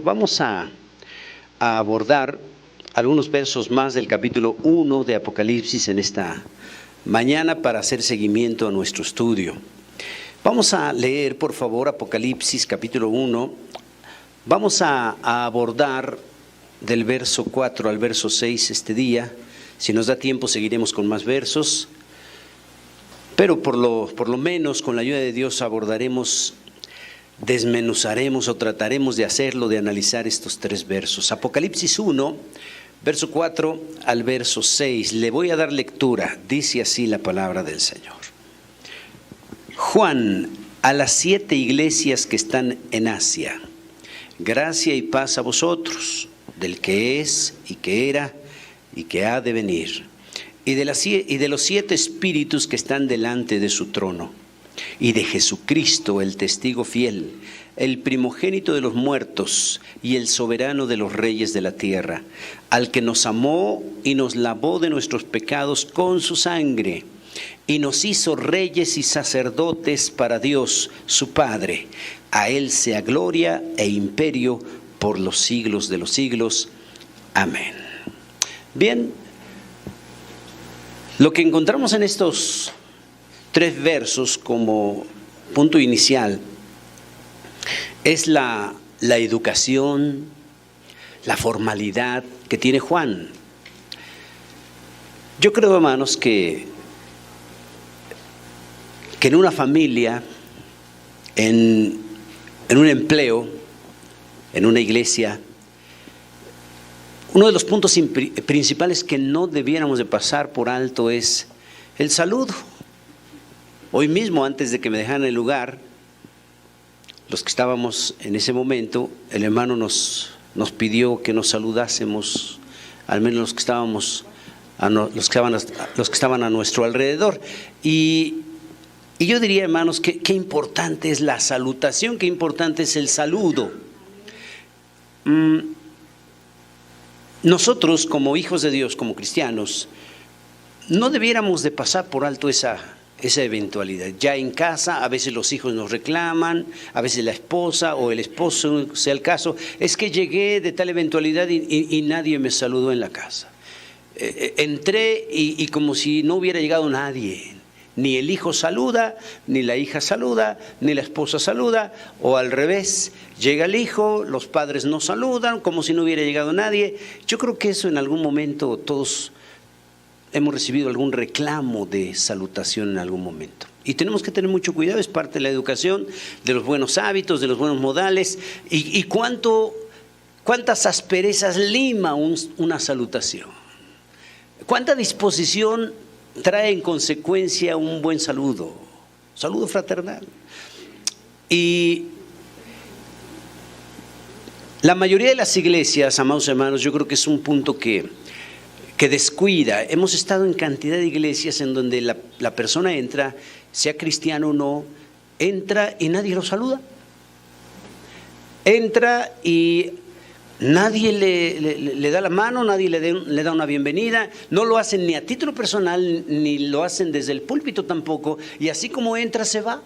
Vamos a abordar algunos versos más del capítulo 1 de Apocalipsis en esta mañana para hacer seguimiento a nuestro estudio. Vamos a leer, por favor, Apocalipsis capítulo 1. Vamos a abordar del verso 4 al verso 6 este día. Si nos da tiempo seguiremos con más versos, pero por lo menos con la ayuda de Dios desmenuzaremos o trataremos de hacerlo, de analizar estos tres versos. Apocalipsis 1, verso 4 al verso 6. Le voy a dar lectura. Dice así la palabra del Señor. Juan, a las 7 iglesias que están en Asia, gracia y paz a vosotros, del que es y que era y que ha de venir, y de los 7 espíritus que están delante de su trono, y de Jesucristo, el testigo fiel, el primogénito de los muertos y el soberano de los reyes de la tierra, al que nos amó y nos lavó de nuestros pecados con su sangre, y nos hizo reyes y sacerdotes para Dios, su Padre. A Él sea gloria e imperio por los siglos de los siglos. Amén. Bien, lo que encontramos en estos 3 versos como punto inicial es la educación, la formalidad que tiene Juan. Yo creo, hermanos, que en una familia, en un empleo, en una iglesia, uno de los puntos principales que no debiéramos de pasar por alto es el saludo. Hoy mismo, antes de que me dejaran el lugar, los que estábamos en ese momento, el hermano nos pidió que nos saludásemos, al menos los que estaban a nuestro alrededor. Y yo diría, hermanos, qué importante es la salutación, qué importante es el saludo. Nosotros, como hijos de Dios, como cristianos, no debiéramos de pasar por alto esa eventualidad. Ya en casa a veces los hijos nos reclaman, a veces la esposa o el esposo, sea el caso, es que llegué de tal eventualidad y nadie me saludó en la casa. Entré y como si no hubiera llegado nadie. Ni el hijo saluda, ni la hija saluda, ni la esposa saluda, o al revés, llega el hijo, los padres no saludan, como si no hubiera llegado nadie. Yo creo que eso en algún momento todos hemos recibido algún reclamo de salutación en algún momento. Y tenemos que tener mucho cuidado, es parte de la educación, de los buenos hábitos, de los buenos modales, y cuántas asperezas lima una salutación. Cuánta disposición trae en consecuencia un buen saludo fraternal. Y la mayoría de las iglesias, amados hermanos, yo creo que es un punto que descuida. Hemos estado en cantidad de iglesias en donde la persona entra, sea cristiano o no, entra y nadie lo saluda. Entra y nadie le da la mano, nadie le da una bienvenida, no lo hacen ni a título personal, ni lo hacen desde el púlpito tampoco, y así como entra se va.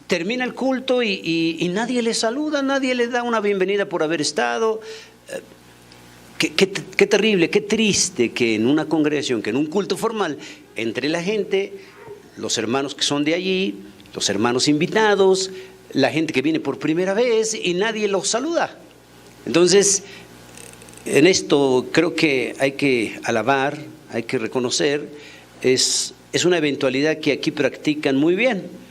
Termina el culto y nadie le saluda, nadie le da una bienvenida por haber estado. Qué terrible, qué triste que en una congregación, que en un culto formal, entre la gente, los hermanos que son de allí, los hermanos invitados, la gente que viene por primera vez y nadie los saluda. Entonces, en esto creo que hay que alabar, hay que reconocer, es una eventualidad que aquí practican muy bien.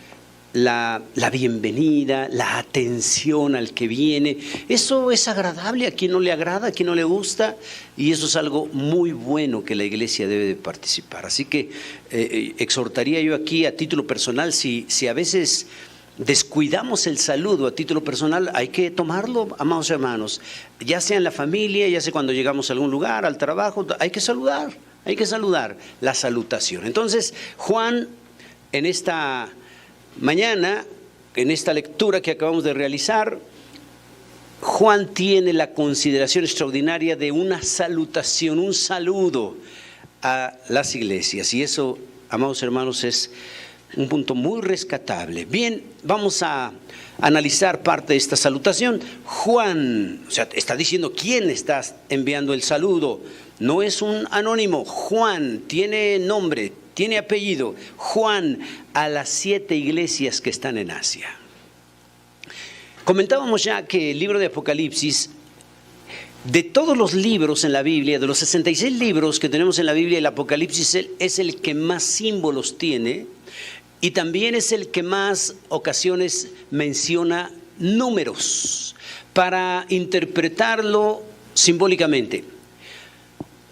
La bienvenida, la atención al que viene, eso es agradable a quien no le agrada, a quien no le gusta, y eso es algo muy bueno que la iglesia debe de participar. Así que exhortaría yo aquí a título personal, si a veces descuidamos el saludo a título personal, hay que tomarlo, amados hermanos, ya sea en la familia, ya sea cuando llegamos a algún lugar, al trabajo, hay que saludar, la salutación. Entonces, Juan, en esta mañana, en esta lectura que acabamos de realizar, Juan tiene la consideración extraordinaria de una salutación, un saludo a las iglesias. Y eso, amados hermanos, es un punto muy rescatable. Bien, vamos a analizar parte de esta salutación. Juan, o sea, está diciendo quién está enviando el saludo. No es un anónimo. Juan tiene nombre, tiene apellido. Juan, a las 7 iglesias que están en Asia. Comentábamos ya que el libro de Apocalipsis, de todos los libros en la Biblia, de los 66 libros que tenemos en la Biblia, el Apocalipsis es el que más símbolos tiene y también es el que más ocasiones menciona números para interpretarlo simbólicamente.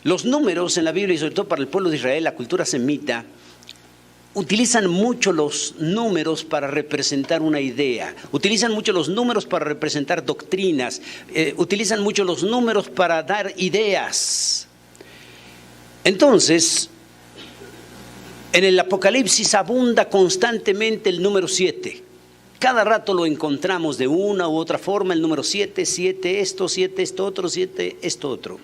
Los números en la Biblia, y sobre todo para el pueblo de Israel, la cultura semita, utilizan mucho los números para representar una idea, utilizan mucho los números para representar doctrinas, utilizan mucho los números para dar ideas. Entonces, en el Apocalipsis abunda constantemente el número 7. Cada rato lo encontramos de una u otra forma, el número 7, 7 esto otro, 7 esto otro.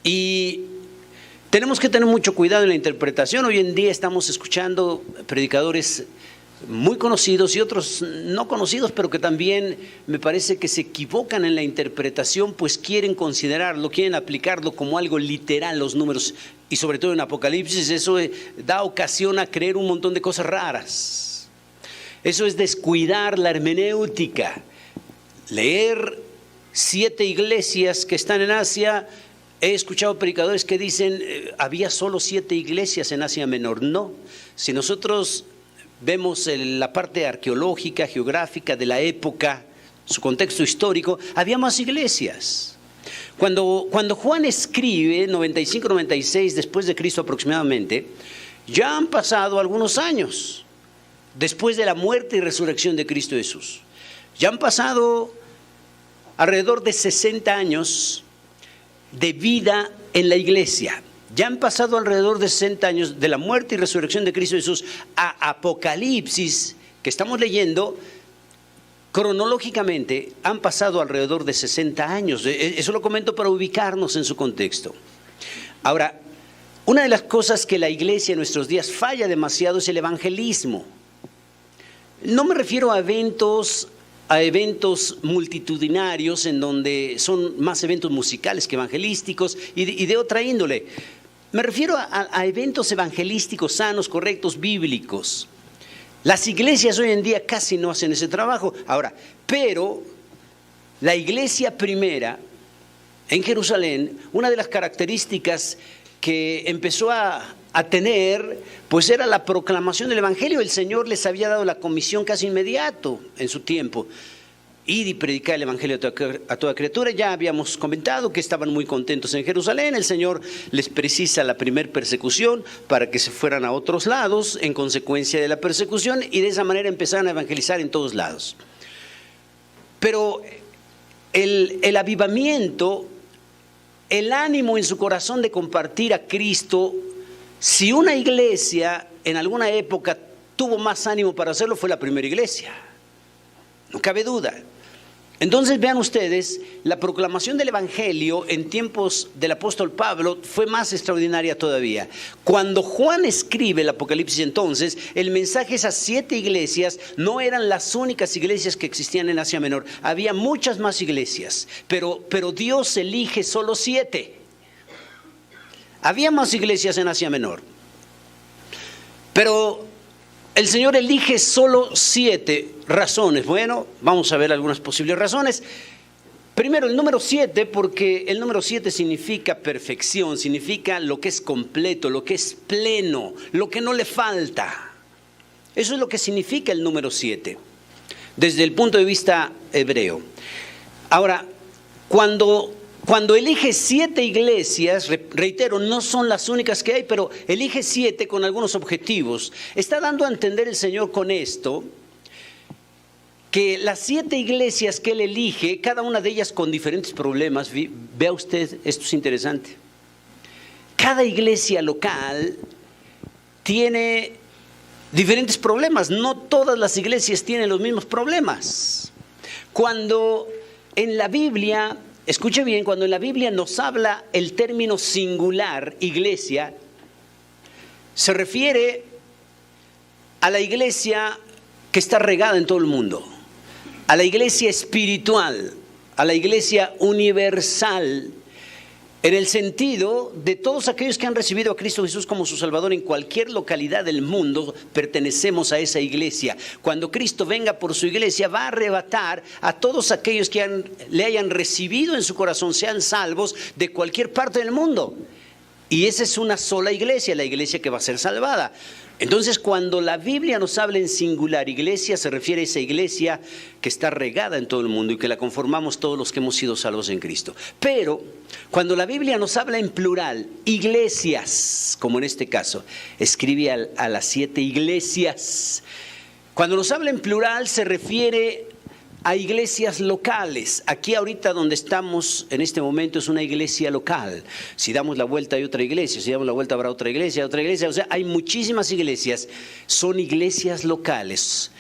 Y tenemos que tener mucho cuidado en la interpretación. Hoy en día estamos escuchando predicadores muy conocidos y otros no conocidos, pero que también me parece que se equivocan en la interpretación, pues quieren considerarlo, quieren aplicarlo como algo literal, los números, y sobre todo en Apocalipsis. Eso da ocasión a creer un montón de cosas raras. Eso es descuidar la hermenéutica. Leer 7 iglesias que están en Asia. He escuchado predicadores que dicen había solo 7 iglesias en Asia Menor. No, si nosotros vemos la parte arqueológica, geográfica de la época, su contexto histórico, había más iglesias. Cuando Juan escribe 95-96 después de Cristo aproximadamente, ya han pasado algunos años después de la muerte y resurrección de Cristo Jesús. Ya han pasado alrededor de 60 años de vida en la iglesia. Ya han pasado alrededor de 60 años de la muerte y resurrección de Cristo Jesús a Apocalipsis, que estamos leyendo. Cronológicamente han pasado alrededor de 60 años. Eso lo comento para ubicarnos en su contexto. Ahora, una de las cosas que la iglesia en nuestros días falla demasiado es el evangelismo. No me refiero a eventos multitudinarios en donde son más eventos musicales que evangelísticos y de otra índole. Me refiero a eventos evangelísticos sanos, correctos, bíblicos. Las iglesias hoy en día casi no hacen ese trabajo. Ahora, pero la iglesia primera en Jerusalén, una de las características que empezó a tener, pues era la proclamación del evangelio. El Señor les había dado la comisión casi inmediato en su tiempo: ir y predicar el evangelio a toda criatura. Ya habíamos comentado que estaban muy contentos en Jerusalén. El Señor les precisa la primer persecución para que se fueran a otros lados en consecuencia de la persecución, y de esa manera empezaron a evangelizar en todos lados. Pero el avivamiento, el ánimo en su corazón de compartir a Cristo, si una iglesia en alguna época tuvo más ánimo para hacerlo, fue la primera iglesia. No cabe duda. Entonces vean ustedes, la proclamación del evangelio en tiempos del apóstol Pablo fue más extraordinaria todavía. Cuando Juan escribe el Apocalipsis, entonces, el mensaje a esas 7 iglesias no eran las únicas iglesias que existían en Asia Menor. Había muchas más iglesias, pero Dios elige solo 7. Había más iglesias en Asia Menor, pero el Señor elige solo 7 razones. Bueno, vamos a ver algunas posibles razones. Primero, el número 7, porque el número 7 significa perfección, significa lo que es completo, lo que es pleno, lo que no le falta. Eso es lo que significa el número 7, desde el punto de vista hebreo. Ahora, cuando elige 7 iglesias, reitero, no son las únicas que hay, pero elige 7 con algunos objetivos. Está dando a entender el Señor con esto que las 7 iglesias que Él elige, cada una de ellas con diferentes problemas. Vea usted, esto es interesante. Cada iglesia local tiene diferentes problemas. No todas las iglesias tienen los mismos problemas. Cuando en la Biblia, escuche bien, cuando en la Biblia nos habla el término singular, iglesia, se refiere a la iglesia que está regada en todo el mundo, a la iglesia espiritual, a la iglesia universal, en el sentido de todos aquellos que han recibido a Cristo Jesús como su Salvador en cualquier localidad del mundo, pertenecemos a esa iglesia. Cuando Cristo venga por su iglesia, va a arrebatar a todos aquellos que le hayan recibido en su corazón, sean salvos de cualquier parte del mundo. Y esa es una sola iglesia, la iglesia que va a ser salvada. Entonces, cuando la Biblia nos habla en singular iglesia, se refiere a esa iglesia que está regada en todo el mundo y que la conformamos todos los que hemos sido salvos en Cristo. Pero, cuando la Biblia nos habla en plural, iglesias, como en este caso, escribe a las 7 iglesias. Cuando nos habla en plural, se refiere a iglesias locales. Aquí ahorita donde estamos en este momento es una iglesia local. Si damos la vuelta hay otra iglesia, si damos la vuelta habrá otra iglesia. O sea, hay muchísimas iglesias, son iglesias locales.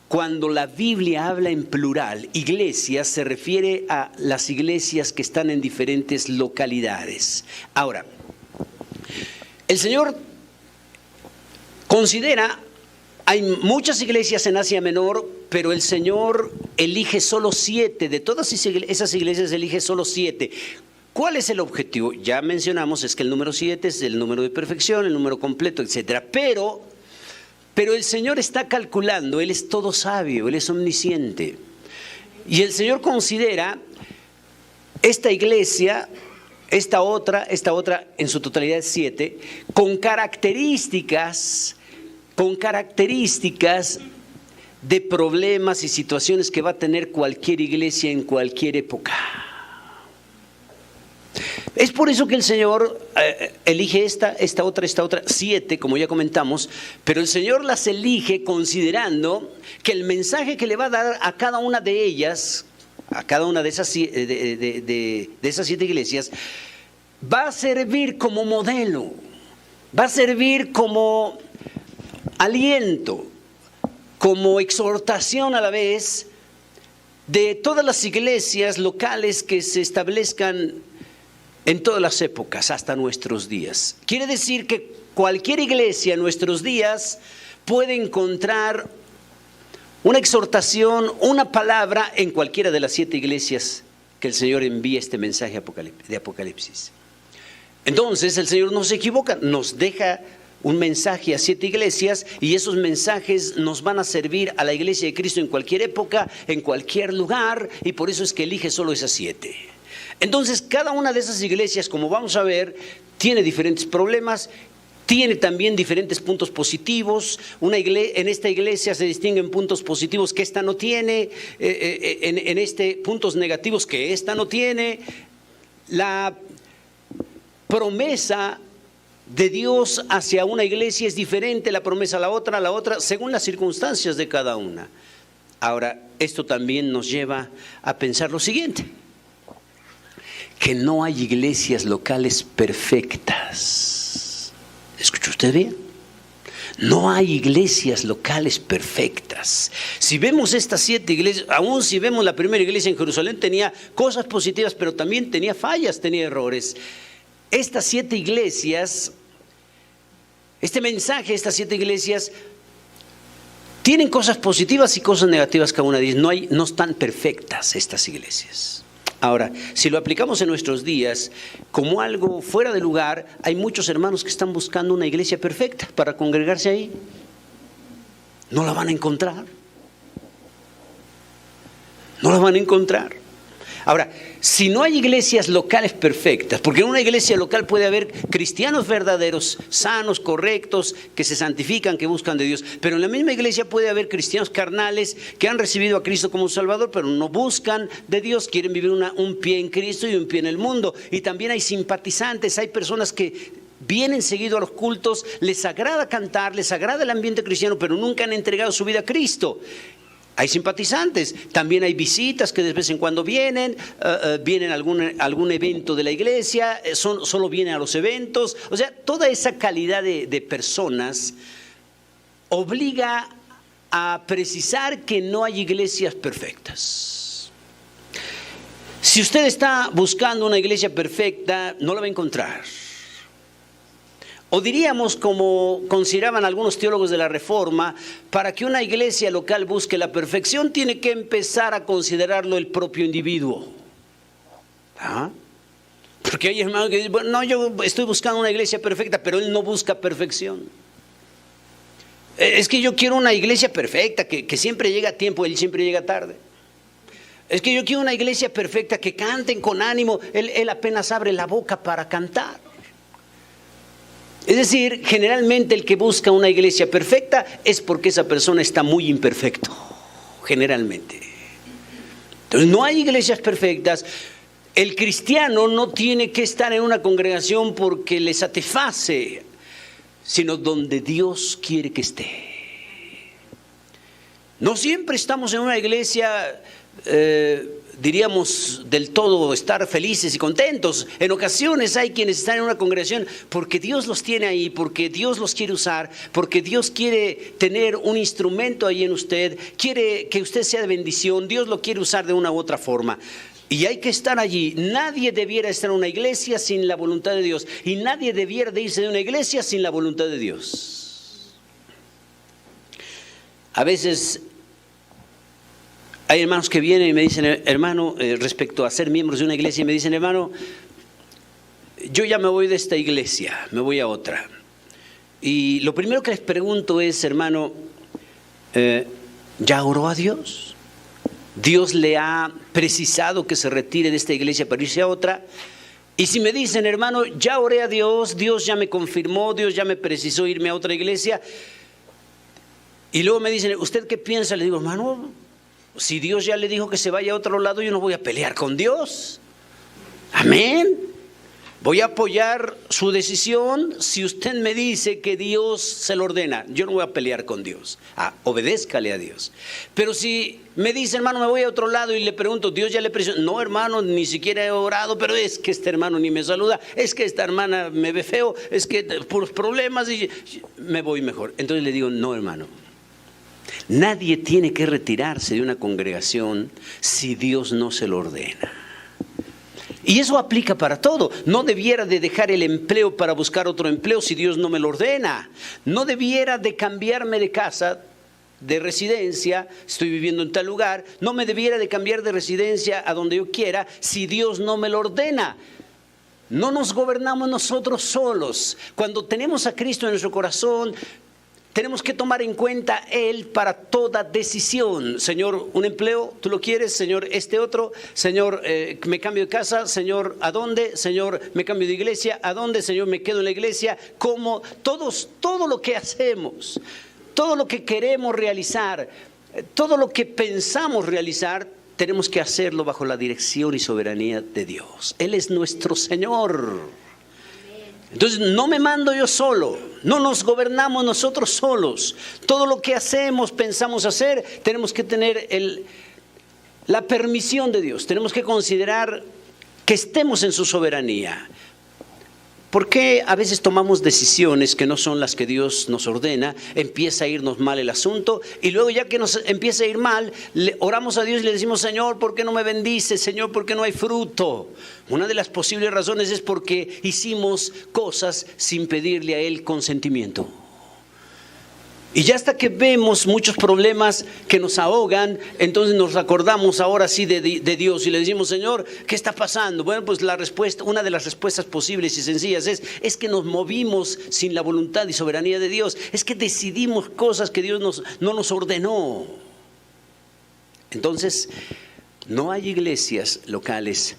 Cuando la Biblia habla en plural, iglesias, se refiere a las iglesias que están en diferentes localidades. Ahora, el Señor considera, hay muchas iglesias en Asia Menor, pero el Señor elige solo 7. De todas esas iglesias elige solo 7. ¿Cuál es el objetivo? Ya mencionamos, es que el número 7 es el número de perfección, el número completo, etc. Pero el Señor está calculando, Él es todo sabio, Él es omnisciente. Y el Señor considera esta iglesia, esta otra, en su totalidad 7, con características de problemas y situaciones que va a tener cualquier iglesia en cualquier época. Es por eso que el Señor elige esta otra, 7, como ya comentamos, pero el Señor las elige considerando que el mensaje que le va a dar a cada una de ellas, a cada una de esas 7 iglesias, va a servir como modelo, va a servir como aliento, como exhortación a la vez de todas las iglesias locales que se establezcan en todas las épocas hasta nuestros días. Quiere decir que cualquier iglesia en nuestros días puede encontrar una exhortación, una palabra en cualquiera de las 7 iglesias que el Señor envía este mensaje de Apocalipsis. Entonces el Señor no se equivoca, nos deja un mensaje a 7 iglesias y esos mensajes nos van a servir a la iglesia de Cristo en cualquier época, en cualquier lugar, y por eso es que elige solo esas 7. Entonces cada una de esas iglesias, como vamos a ver, tiene diferentes problemas, tiene también diferentes puntos positivos. En esta iglesia se distinguen puntos positivos que esta no tiene, puntos negativos que esta no tiene. La promesa de Dios hacia una iglesia es diferente, la promesa a la otra, según las circunstancias de cada una. Ahora, esto también nos lleva a pensar lo siguiente, que no hay iglesias locales perfectas. ¿Escuchó usted bien? No hay iglesias locales perfectas. Si vemos estas 7 iglesias, aún si vemos la primera iglesia en Jerusalén, tenía cosas positivas, pero también tenía fallas, tenía errores. Estas 7 iglesias, este mensaje, estas 7 iglesias tienen cosas positivas y cosas negativas cada una de ellas. No están perfectas estas iglesias. Ahora, si lo aplicamos en nuestros días como algo fuera de lugar, hay muchos hermanos que están buscando una iglesia perfecta para congregarse ahí. No la van a encontrar. No la van a encontrar. Ahora, si no hay iglesias locales perfectas, porque en una iglesia local puede haber cristianos verdaderos, sanos, correctos, que se santifican, que buscan de Dios, pero en la misma iglesia puede haber cristianos carnales que han recibido a Cristo como Salvador, pero no buscan de Dios, quieren vivir un pie en Cristo y un pie en el mundo. Y también hay simpatizantes, hay personas que vienen seguido a los cultos, les agrada cantar, les agrada el ambiente cristiano, pero nunca han entregado su vida a Cristo. Hay simpatizantes, también hay visitas que de vez en cuando vienen a algún evento de la iglesia, solo vienen a los eventos. O sea, toda esa calidad de personas obliga a precisar que no hay iglesias perfectas. Si usted está buscando una iglesia perfecta, no la va a encontrar. o diríamos como consideraban algunos teólogos de la Reforma, para que una iglesia local busque la perfección, tiene que empezar a considerarlo el propio individuo. ¿Ah? Porque hay hermanos que dicen, bueno, no, yo estoy buscando una iglesia perfecta, pero él no busca perfección. Es que yo quiero una iglesia perfecta, que siempre llega a tiempo, él siempre llega tarde. Es que yo quiero una iglesia perfecta, que canten con ánimo, él apenas abre la boca para cantar. Es decir, generalmente el que busca una iglesia perfecta es porque esa persona está muy imperfecto, generalmente. Entonces no hay iglesias perfectas. El cristiano no tiene que estar en una congregación porque le satisface, sino donde Dios quiere que esté. No siempre estamos en una iglesia, diríamos, del todo estar felices y contentos. En ocasiones hay quienes están en una congregación porque Dios los tiene ahí, porque Dios los quiere usar, porque Dios quiere tener un instrumento ahí en usted, quiere que usted sea de bendición, Dios lo quiere usar de una u otra forma. Y hay que estar allí. Nadie debiera estar en una iglesia sin la voluntad de Dios. Y nadie debiera de irse de una iglesia sin la voluntad de Dios. A veces hay hermanos que vienen y me dicen, hermano, respecto a ser miembros de una iglesia, me dicen, hermano, yo ya me voy de esta iglesia, me voy a otra. Y lo primero que les pregunto es, hermano, ¿ya oró a Dios? ¿Dios le ha precisado que se retire de esta iglesia para irse a otra? Y si me dicen, hermano, ya oré a Dios, Dios ya me confirmó, Dios ya me precisó irme a otra iglesia. Y luego me dicen, ¿usted qué piensa? Le digo, hermano, si Dios ya le dijo que se vaya a otro lado, yo no voy a pelear con Dios. Amén. Voy a apoyar su decisión si usted me dice que Dios se lo ordena. Yo no voy a pelear con Dios. Obedézcale a Dios. Pero si me dice, hermano, me voy a otro lado y le pregunto, ¿Dios ya le presionó? No, hermano, ni siquiera he orado, pero es que este hermano ni me saluda, es que esta hermana me ve feo, es que por problemas y me voy mejor. Entonces le digo, no, hermano. Nadie tiene que retirarse de una congregación si Dios no se lo ordena. Y eso aplica para todo. No debiera de dejar el empleo para buscar otro empleo si Dios no me lo ordena. No debiera de cambiarme de casa, de residencia, estoy viviendo en tal lugar. No me debiera de cambiar de residencia a donde yo quiera si Dios no me lo ordena. No nos gobernamos nosotros solos. Cuando tenemos a Cristo en nuestro corazón, tenemos que tomar en cuenta Él para toda decisión. Señor, un empleo, ¿tú lo quieres? Señor, este otro. Señor, me cambio de casa. Señor, ¿a dónde? Señor, me cambio de iglesia. ¿A dónde? Señor, me quedo en la iglesia. ¿Cómo? Todo lo que hacemos, todo lo que queremos realizar, todo lo que pensamos realizar, tenemos que hacerlo bajo la dirección y soberanía de Dios. Él es nuestro Señor. Entonces no me mando yo solo, no nos gobernamos nosotros solos. Todo lo que hacemos, pensamos hacer, tenemos que tener la permisión de Dios. Tenemos que considerar que estemos en su soberanía. ¿Por qué a veces tomamos decisiones que no son las que Dios nos ordena? Empieza a irnos mal el asunto y luego ya que nos empieza a ir mal, oramos a Dios y le decimos, Señor, ¿por qué no me bendices? Señor, ¿por qué no hay fruto? Una de las posibles razones es porque hicimos cosas sin pedirle a Él consentimiento. Y ya hasta que vemos muchos problemas que nos ahogan, entonces nos acordamos ahora sí de Dios y le decimos, Señor, ¿qué está pasando? Bueno, pues la respuesta, una de las respuestas posibles y sencillas es que nos movimos sin la voluntad y soberanía de Dios. Es que decidimos cosas que Dios no nos ordenó. Entonces, no hay iglesias locales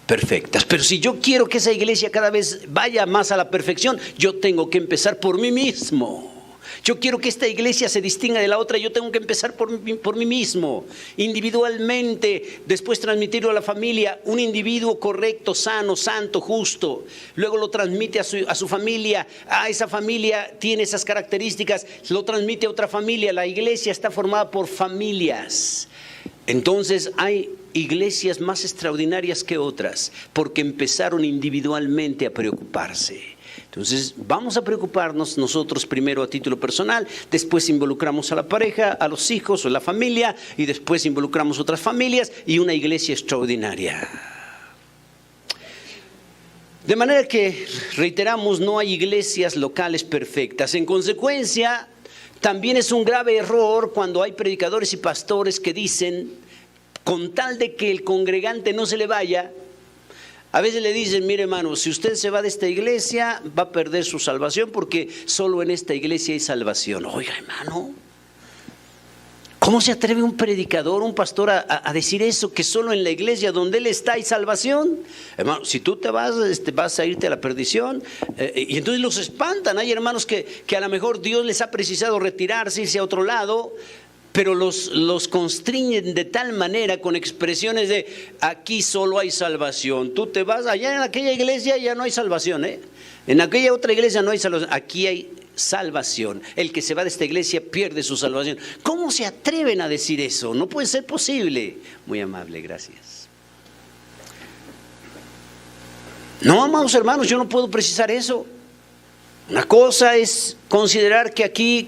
perfectas. Pero si yo quiero que esa iglesia cada vez vaya más a la perfección, yo tengo que empezar por mí mismo. Yo quiero que esta iglesia se distinga de la otra, yo tengo que empezar por mí mismo, individualmente, después transmitirlo a la familia, un individuo correcto, sano, santo, justo, luego lo transmite a su familia, esa familia tiene esas características, lo transmite a otra familia, la iglesia está formada por familias. Entonces hay iglesias más extraordinarias que otras, porque empezaron individualmente a preocuparse. Entonces vamos a preocuparnos nosotros primero a título personal, después involucramos a la pareja, a los hijos o la familia y después involucramos otras familias y una iglesia extraordinaria. De manera que, reiteramos, no hay iglesias locales perfectas. En consecuencia, también es un grave error cuando hay predicadores y pastores que dicen, con tal de que el congregante no se le vaya, a veces le dicen, mire hermano, si usted se va de esta iglesia, va a perder su salvación porque solo en esta iglesia hay salvación. Oiga hermano, ¿cómo se atreve un predicador, un pastor a decir eso? Que solo en la iglesia donde él está hay salvación. Hermano, si tú te vas, vas a irte a la perdición. Y entonces los espantan. Hay hermanos que a lo mejor Dios les ha precisado retirarse, irse a otro lado, pero los constriñen de tal manera con expresiones de aquí solo hay salvación. Tú te vas, allá en aquella iglesia ya no hay salvación, en aquella otra iglesia no hay salvación, aquí hay salvación. El que se va de esta iglesia pierde su salvación. ¿Cómo se atreven a decir eso? No puede ser posible. Muy amable, gracias. No, amados hermanos, yo no puedo precisar eso. Una cosa es considerar que aquí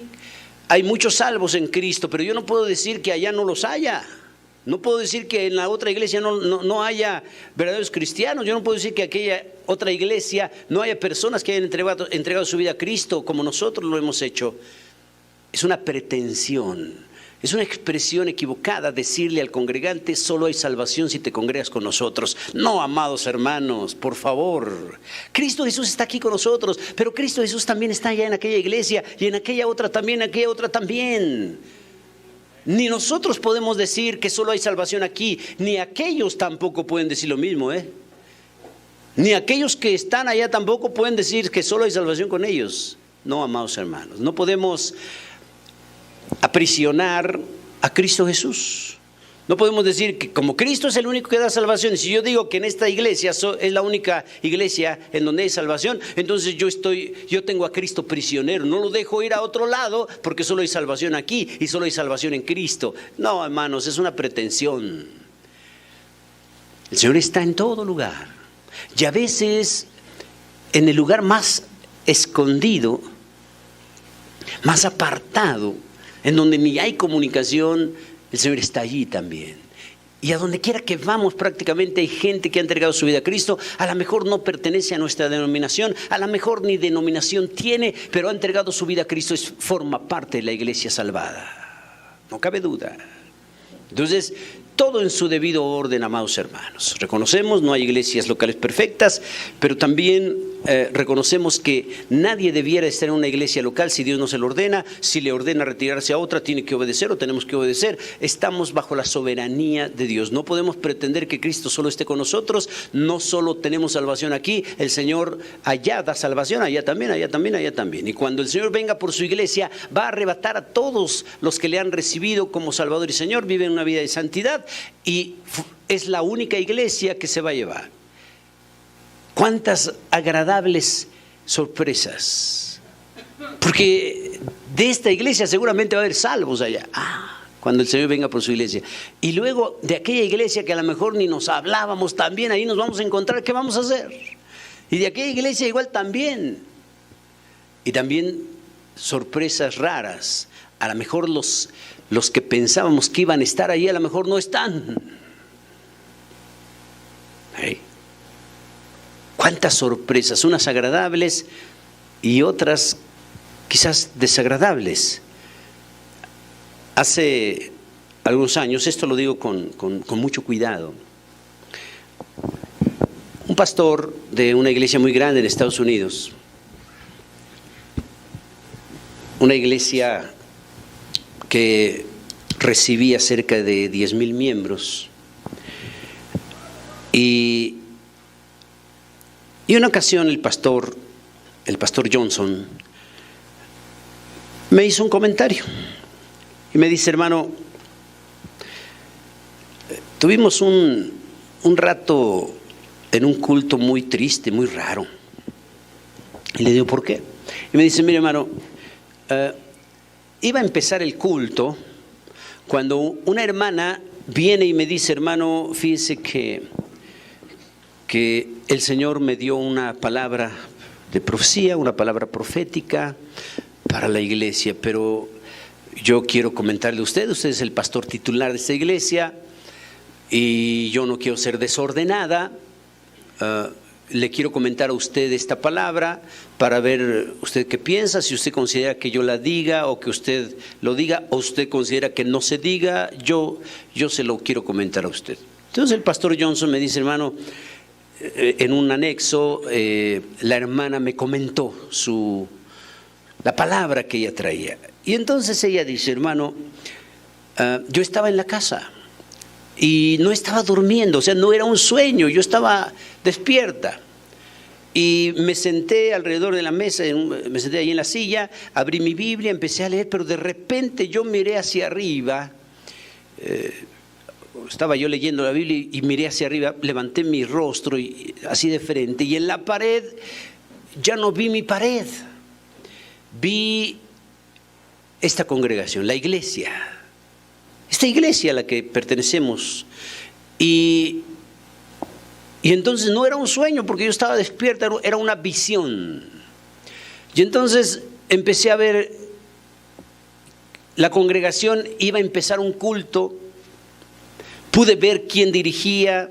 hay muchos salvos en Cristo, pero yo no puedo decir que allá no los haya. No puedo decir que en la otra iglesia no haya verdaderos cristianos. Yo no puedo decir que aquella otra iglesia no haya personas que hayan entregado su vida a Cristo como nosotros lo hemos hecho. Es una pretensión, es una expresión equivocada decirle al congregante solo hay salvación si te congregas con nosotros. No, amados hermanos, por favor. Cristo Jesús está aquí con nosotros, pero Cristo Jesús también está allá en aquella iglesia y en aquella otra también, en aquella otra también. Ni nosotros podemos decir que solo hay salvación aquí, ni aquellos tampoco pueden decir lo mismo, Ni aquellos que están allá tampoco pueden decir que solo hay salvación con ellos. No, amados hermanos, no podemos aprisionar a Cristo Jesús. No podemos decir que como Cristo es el único que da salvación, y si yo digo que en esta iglesia es la única iglesia en donde hay salvación, entonces yo tengo a Cristo prisionero, no lo dejo ir a otro lado porque solo hay salvación aquí y solo hay salvación en Cristo. No, hermanos, es una pretensión. El Señor está en todo lugar, y a veces en el lugar más escondido, más apartado, en donde ni hay comunicación, el Señor está allí también. Y a donde quiera que vamos prácticamente hay gente que ha entregado su vida a Cristo. A lo mejor no pertenece a nuestra denominación, a lo mejor ni denominación tiene, pero ha entregado su vida a Cristo, forma parte de la iglesia salvada. No cabe duda. Entonces, todo en su debido orden, amados hermanos. Reconocemos, no hay iglesias locales perfectas, pero también reconocemos que nadie debiera estar en una iglesia local si Dios no se lo ordena. Si le ordena retirarse a otra, tiene que obedecer o tenemos que obedecer. Estamos bajo la soberanía de Dios. No podemos pretender que Cristo solo esté con nosotros. No solo tenemos salvación aquí, el Señor allá da salvación, allá también, allá también, allá también. Y cuando el Señor venga por su iglesia, va a arrebatar a todos los que le han recibido como Salvador y Señor, viven una vida de santidad, y es la única iglesia que se va a llevar. Cuántas agradables sorpresas, porque de esta iglesia seguramente va a haber salvos allá, cuando el Señor venga por su iglesia. Y luego de aquella iglesia que a lo mejor ni nos hablábamos, también ahí nos vamos a encontrar. ¿Qué vamos a hacer? Y de aquella iglesia igual también. Y también sorpresas raras. A lo mejor los que pensábamos que iban a estar ahí a lo mejor no están. Cuántas sorpresas, unas agradables y otras quizás desagradables. Hace algunos años, esto lo digo con mucho cuidado, un pastor de una iglesia muy grande en Estados Unidos, una iglesia que recibía cerca de 10,000 miembros, y una ocasión el pastor Johnson me hizo un comentario y me dice: hermano, tuvimos un rato en un culto muy triste, muy raro. Y le digo: ¿por qué? Y me dice: mire hermano, iba a empezar el culto cuando una hermana viene y me dice: hermano, fíjese que el Señor me dio una palabra de profecía, una palabra profética para la iglesia, pero yo quiero comentarle a usted es el pastor titular de esta iglesia y yo no quiero ser desordenada, le quiero comentar a usted esta palabra para ver usted qué piensa, si usted considera que yo la diga o que usted lo diga, o usted considera que no se diga, yo se lo quiero comentar a usted. Entonces el pastor Johnson me dice, hermano, en un anexo, la hermana me comentó la palabra que ella traía. Y entonces ella dice, hermano, yo estaba en la casa y no estaba durmiendo, o sea, no era un sueño, yo estaba despierta. Y me senté alrededor de la mesa, me senté ahí en la silla, abrí mi Biblia, empecé a leer, pero de repente yo miré hacia arriba, estaba yo leyendo la Biblia y miré hacia arriba, levanté mi rostro y, así de frente, y en la pared ya no vi mi pared, vi esta congregación, la iglesia, esta iglesia a la que pertenecemos. Y entonces no era un sueño porque yo estaba despierta, era una visión. Y entonces empecé a ver, la congregación iba a empezar un culto, pude ver quién dirigía,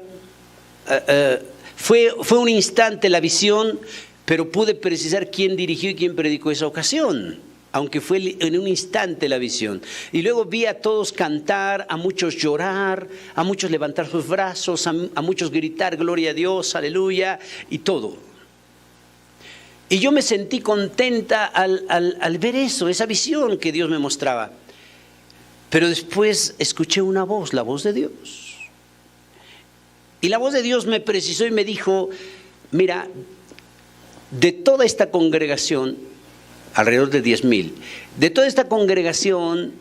fue un instante la visión, pero pude precisar quién dirigió y quién predicó esa ocasión, aunque fue en un instante la visión. Y luego vi a todos cantar, a muchos llorar, a muchos levantar sus brazos, a muchos gritar gloria a Dios, aleluya, y todo. Y yo me sentí contenta al ver eso, esa visión que Dios me mostraba. Pero después escuché una voz, la voz de Dios. Y la voz de Dios me precisó y me dijo, mira, de toda esta congregación, alrededor de 10,000, de toda esta congregación,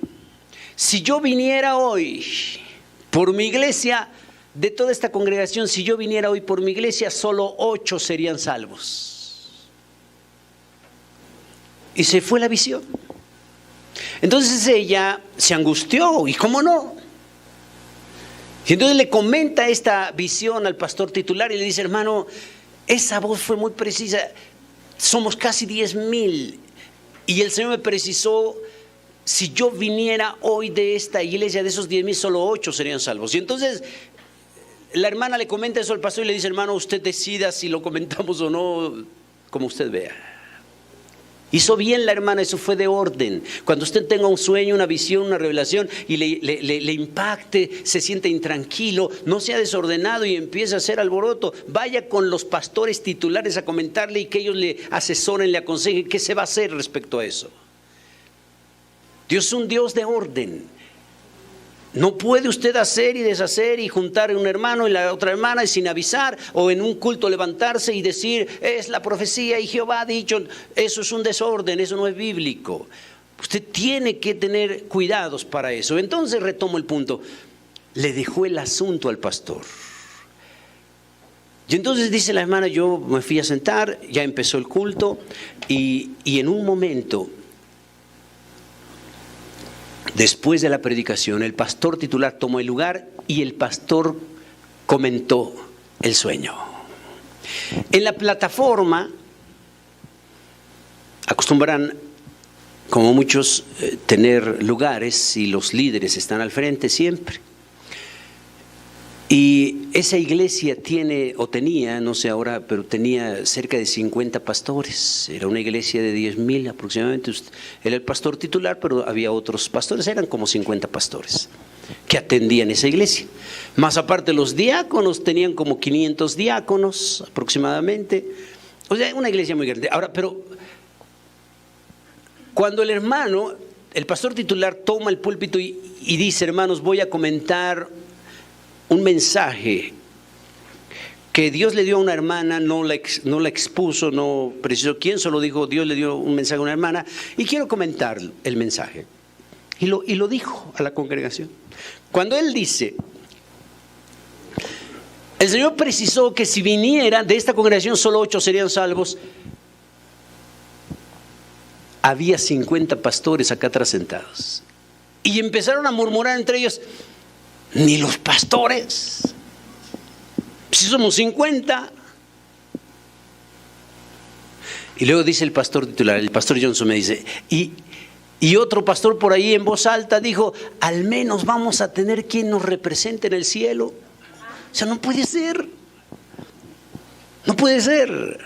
si yo viniera hoy por mi iglesia, de toda esta congregación, si yo viniera hoy por mi iglesia, solo 8 serían salvos. Y se fue la visión. Entonces ella se angustió, ¿y cómo no? Y entonces le comenta esta visión al pastor titular y le dice, hermano, esa voz fue muy precisa, somos casi 10,000. Y el Señor me precisó, si yo viniera hoy de esta iglesia, de esos 10,000, solo 8 serían salvos. Y entonces la hermana le comenta eso al pastor y le dice, hermano, usted decida si lo comentamos o no, como usted vea. Hizo bien la hermana, eso fue de orden. Cuando usted tenga un sueño, una visión, una revelación y le impacte, se siente intranquilo, no sea desordenado y empiece a hacer alboroto, vaya con los pastores titulares a comentarle y que ellos le asesoren, le aconsejen qué se va a hacer respecto a eso. Dios es un Dios de orden. No puede usted hacer y deshacer y juntar a un hermano y la otra hermana y sin avisar, o en un culto levantarse y decir, es la profecía y Jehová ha dicho. Eso es un desorden, eso no es bíblico. Usted tiene que tener cuidados para eso. Entonces retomo el punto, le dejó el asunto al pastor. Y entonces dice la hermana, yo me fui a sentar, ya empezó el culto y en un momento, después de la predicación, el pastor titular tomó el lugar y el pastor comentó el sueño. En la plataforma acostumbran, como muchos, tener lugares y los líderes están al frente siempre. Y esa iglesia tiene, o tenía, no sé ahora, pero tenía cerca de 50 pastores. Era una iglesia de 10,000 aproximadamente. Era el pastor titular, pero había otros pastores, eran como 50 pastores que atendían esa iglesia. Más aparte los diáconos, tenían como 500 diáconos aproximadamente. O sea, una iglesia muy grande. Ahora, pero cuando el hermano, el pastor titular toma el púlpito y dice, hermanos, voy a comentar un mensaje que Dios le dio a una hermana, no la expuso, no precisó quién, solo dijo, Dios le dio un mensaje a una hermana y quiero comentar el mensaje. Y lo dijo a la congregación. Cuando él dice, el Señor precisó que si viniera de esta congregación solo 8 serían salvos, había 50 pastores acá atrás sentados. Y empezaron a murmurar entre ellos, ni los pastores, si somos 50. Y luego dice el pastor titular, el pastor Johnson me dice, y otro pastor por ahí en voz alta dijo, al menos vamos a tener quien nos represente en el cielo. O sea, no puede ser. No puede ser.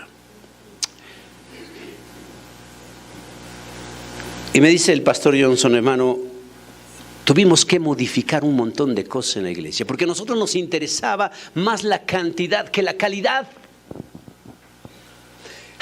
Y me dice el pastor Johnson, hermano, tuvimos que modificar un montón de cosas en la iglesia, porque a nosotros nos interesaba más la cantidad que la calidad.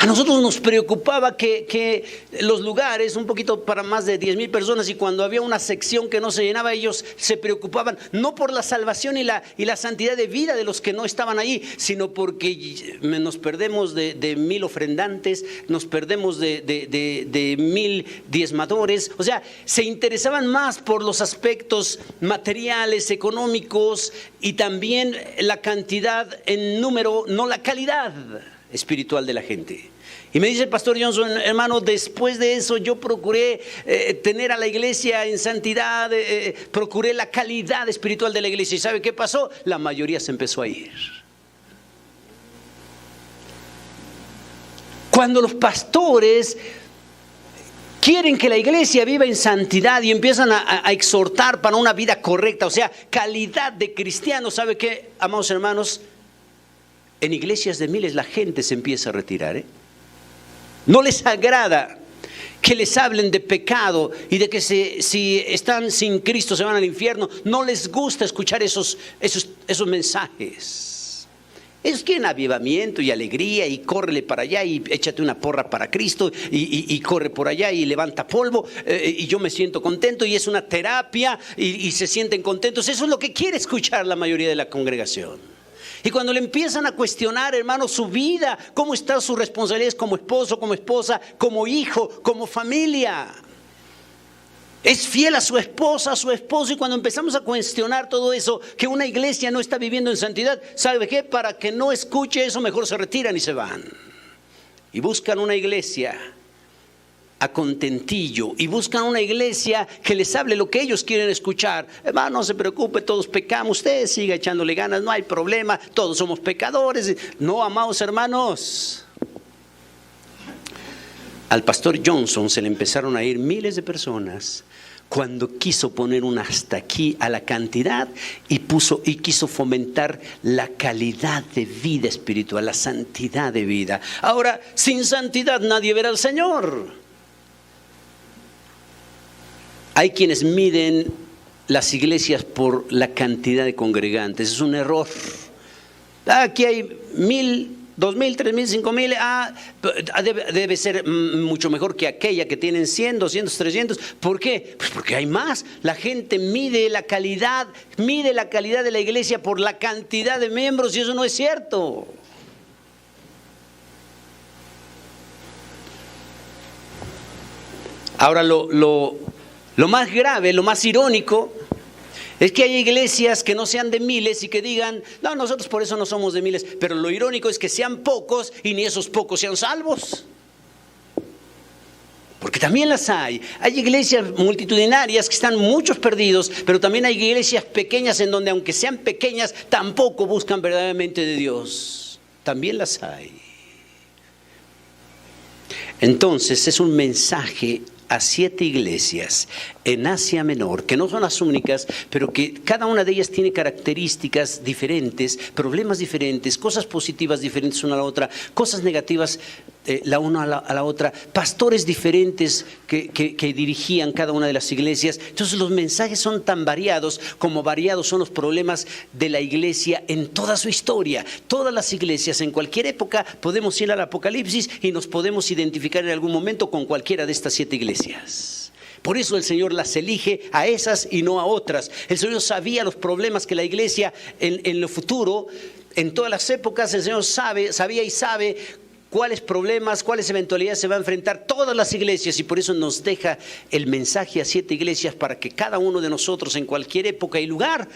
A nosotros nos preocupaba que los lugares, un poquito para más de 10,000 personas, y cuando había una sección que no se llenaba, ellos se preocupaban no por la salvación y la santidad de vida de los que no estaban ahí, sino porque nos perdemos de 1,000 ofrendantes, nos perdemos de 1,000 diezmadores. O sea, se interesaban más por los aspectos materiales, económicos, y también la cantidad en número, no la calidad espiritual de la gente. Y me dice el pastor Johnson, hermano, después de eso yo procuré tener a la iglesia en santidad, procuré la calidad espiritual de la iglesia. ¿Y sabe qué pasó? La mayoría se empezó a ir. Cuando los pastores quieren que la iglesia viva en santidad y empiezan a exhortar para una vida correcta, o sea, calidad de cristiano, ¿sabe qué, amados hermanos? En iglesias de miles la gente se empieza a retirar. No les agrada que les hablen de pecado y de que si están sin Cristo se van al infierno. No les gusta escuchar esos mensajes. Ellos quieren avivamiento y alegría, y córrele para allá y échate una porra para Cristo y corre por allá y levanta polvo, y yo me siento contento, y es una terapia y se sienten contentos. Eso es lo que quiere escuchar la mayoría de la congregación. Y cuando le empiezan a cuestionar, hermano, su vida, cómo están sus responsabilidades como esposo, como esposa, como hijo, como familia, es fiel a su esposa, a su esposo, y cuando empezamos a cuestionar todo eso, que una iglesia no está viviendo en santidad, ¿sabe qué? Para que no escuche eso, mejor se retiran y se van. Y buscan una iglesia a contentillo, y buscan una iglesia que les hable lo que ellos quieren escuchar. Hermano, no se preocupe, todos pecamos, usted siga echándole ganas, no hay problema, todos somos pecadores. No, amados hermanos, al pastor Johnson se le empezaron a ir miles de personas cuando quiso poner un hasta aquí a la cantidad y quiso fomentar la calidad de vida espiritual, la santidad de vida. Ahora, sin santidad nadie verá al Señor. Hay quienes miden las iglesias por la cantidad de congregantes. Es un error. Aquí hay 1,000, 2,000, 3,000, 5,000. Debe ser mucho mejor que aquella que tienen 100, 200, 300. ¿Por qué? Pues porque hay más. La gente mide la calidad de la iglesia por la cantidad de miembros, y eso no es cierto. Ahora lo más grave, lo más irónico, es que hay iglesias que no sean de miles y que digan, no, nosotros por eso no somos de miles. Pero lo irónico es que sean pocos y ni esos pocos sean salvos. Porque también las hay. Hay iglesias multitudinarias que están muchos perdidos, pero también hay iglesias pequeñas en donde, aunque sean pequeñas, tampoco buscan verdaderamente de Dios. También las hay. Entonces es un mensaje a 7 iglesias en Asia Menor, que no son las únicas, pero que cada una de ellas tiene características diferentes, problemas diferentes, cosas positivas diferentes una a la otra, cosas negativas la una a la otra, pastores diferentes que dirigían cada una de las iglesias. Entonces los mensajes son tan variados como variados son los problemas de la iglesia en toda su historia. Todas las iglesias en cualquier época podemos ir al Apocalipsis y nos podemos identificar en algún momento con cualquiera de estas 7 iglesias. Por eso el Señor las elige a esas y no a otras. El Señor sabía los problemas que la iglesia en lo futuro, en todas las épocas, el Señor sabía y sabe cuáles problemas, cuáles eventualidades se va a enfrentar todas las iglesias, y por eso nos deja el mensaje a 7 iglesias para que cada uno de nosotros en cualquier época y lugar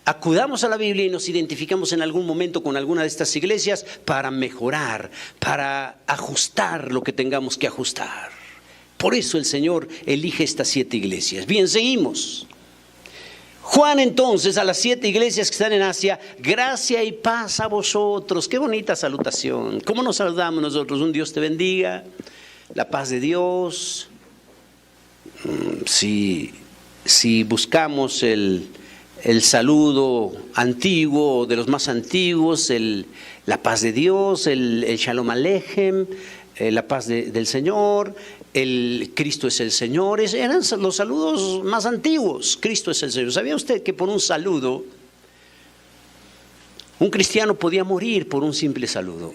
acudamos a la Biblia y nos identificamos en algún momento con alguna de estas iglesias para mejorar, para ajustar lo que tengamos que ajustar. Por eso el Señor elige estas 7 iglesias. Bien, seguimos. Juan entonces a las 7 iglesias que están en Asia: gracia y paz a vosotros. Qué bonita salutación. ¿Cómo nos saludamos nosotros? Un Dios te bendiga, la paz de Dios. Si buscamos el saludo antiguo, de los más antiguos, la paz de Dios, el Shalom Aleichem, la paz del Señor, el Cristo es el Señor. Eran los saludos más antiguos. Cristo es el Señor. ¿Sabía usted que por un saludo, un cristiano podía morir por un simple saludo?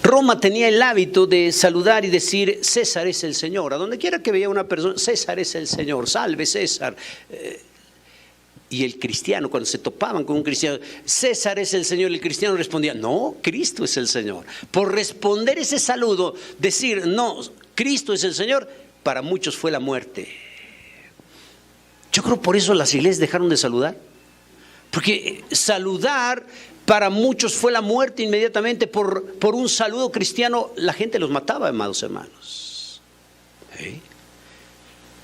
Roma tenía el hábito de saludar y decir: César es el Señor. A donde quiera que veía una persona: César es el Señor, salve César. Y el cristiano, cuando se topaban con un cristiano: César es el Señor, el cristiano respondía: no, Cristo es el Señor. Por responder ese saludo, decir no, Cristo es el Señor, para muchos fue la muerte. Yo creo por eso las iglesias dejaron de saludar, porque saludar para muchos fue la muerte inmediatamente. Por un saludo cristiano la gente los mataba, amados hermanos. ¿Sí?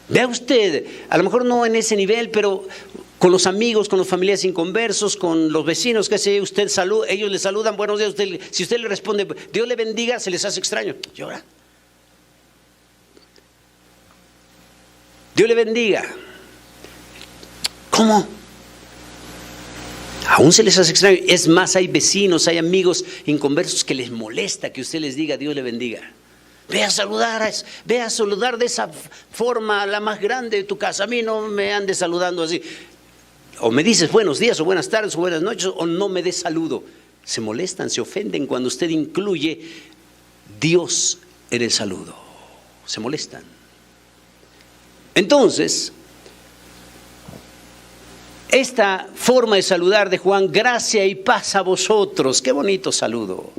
Vea usted, a lo mejor no en ese nivel, pero con los amigos, con los familiares inconversos, con los vecinos, que sé, usted saluda, ellos le saludan, buenos días, si usted le responde Dios le bendiga, se les hace extraño. Llora. Dios le bendiga. ¿Cómo? Aún se les hace extraño. Es más, hay vecinos, hay amigos inconversos que les molesta que usted les diga Dios le bendiga. Ve a saludar de esa forma, la más grande de tu casa. A mí no me andes saludando así. O me dices buenos días, o buenas tardes, o buenas noches, o no me des saludo. Se molestan, se ofenden cuando usted incluye Dios en el saludo. Se molestan. Entonces, esta forma de saludar de Juan: gracia y paz a vosotros. Qué bonito saludo.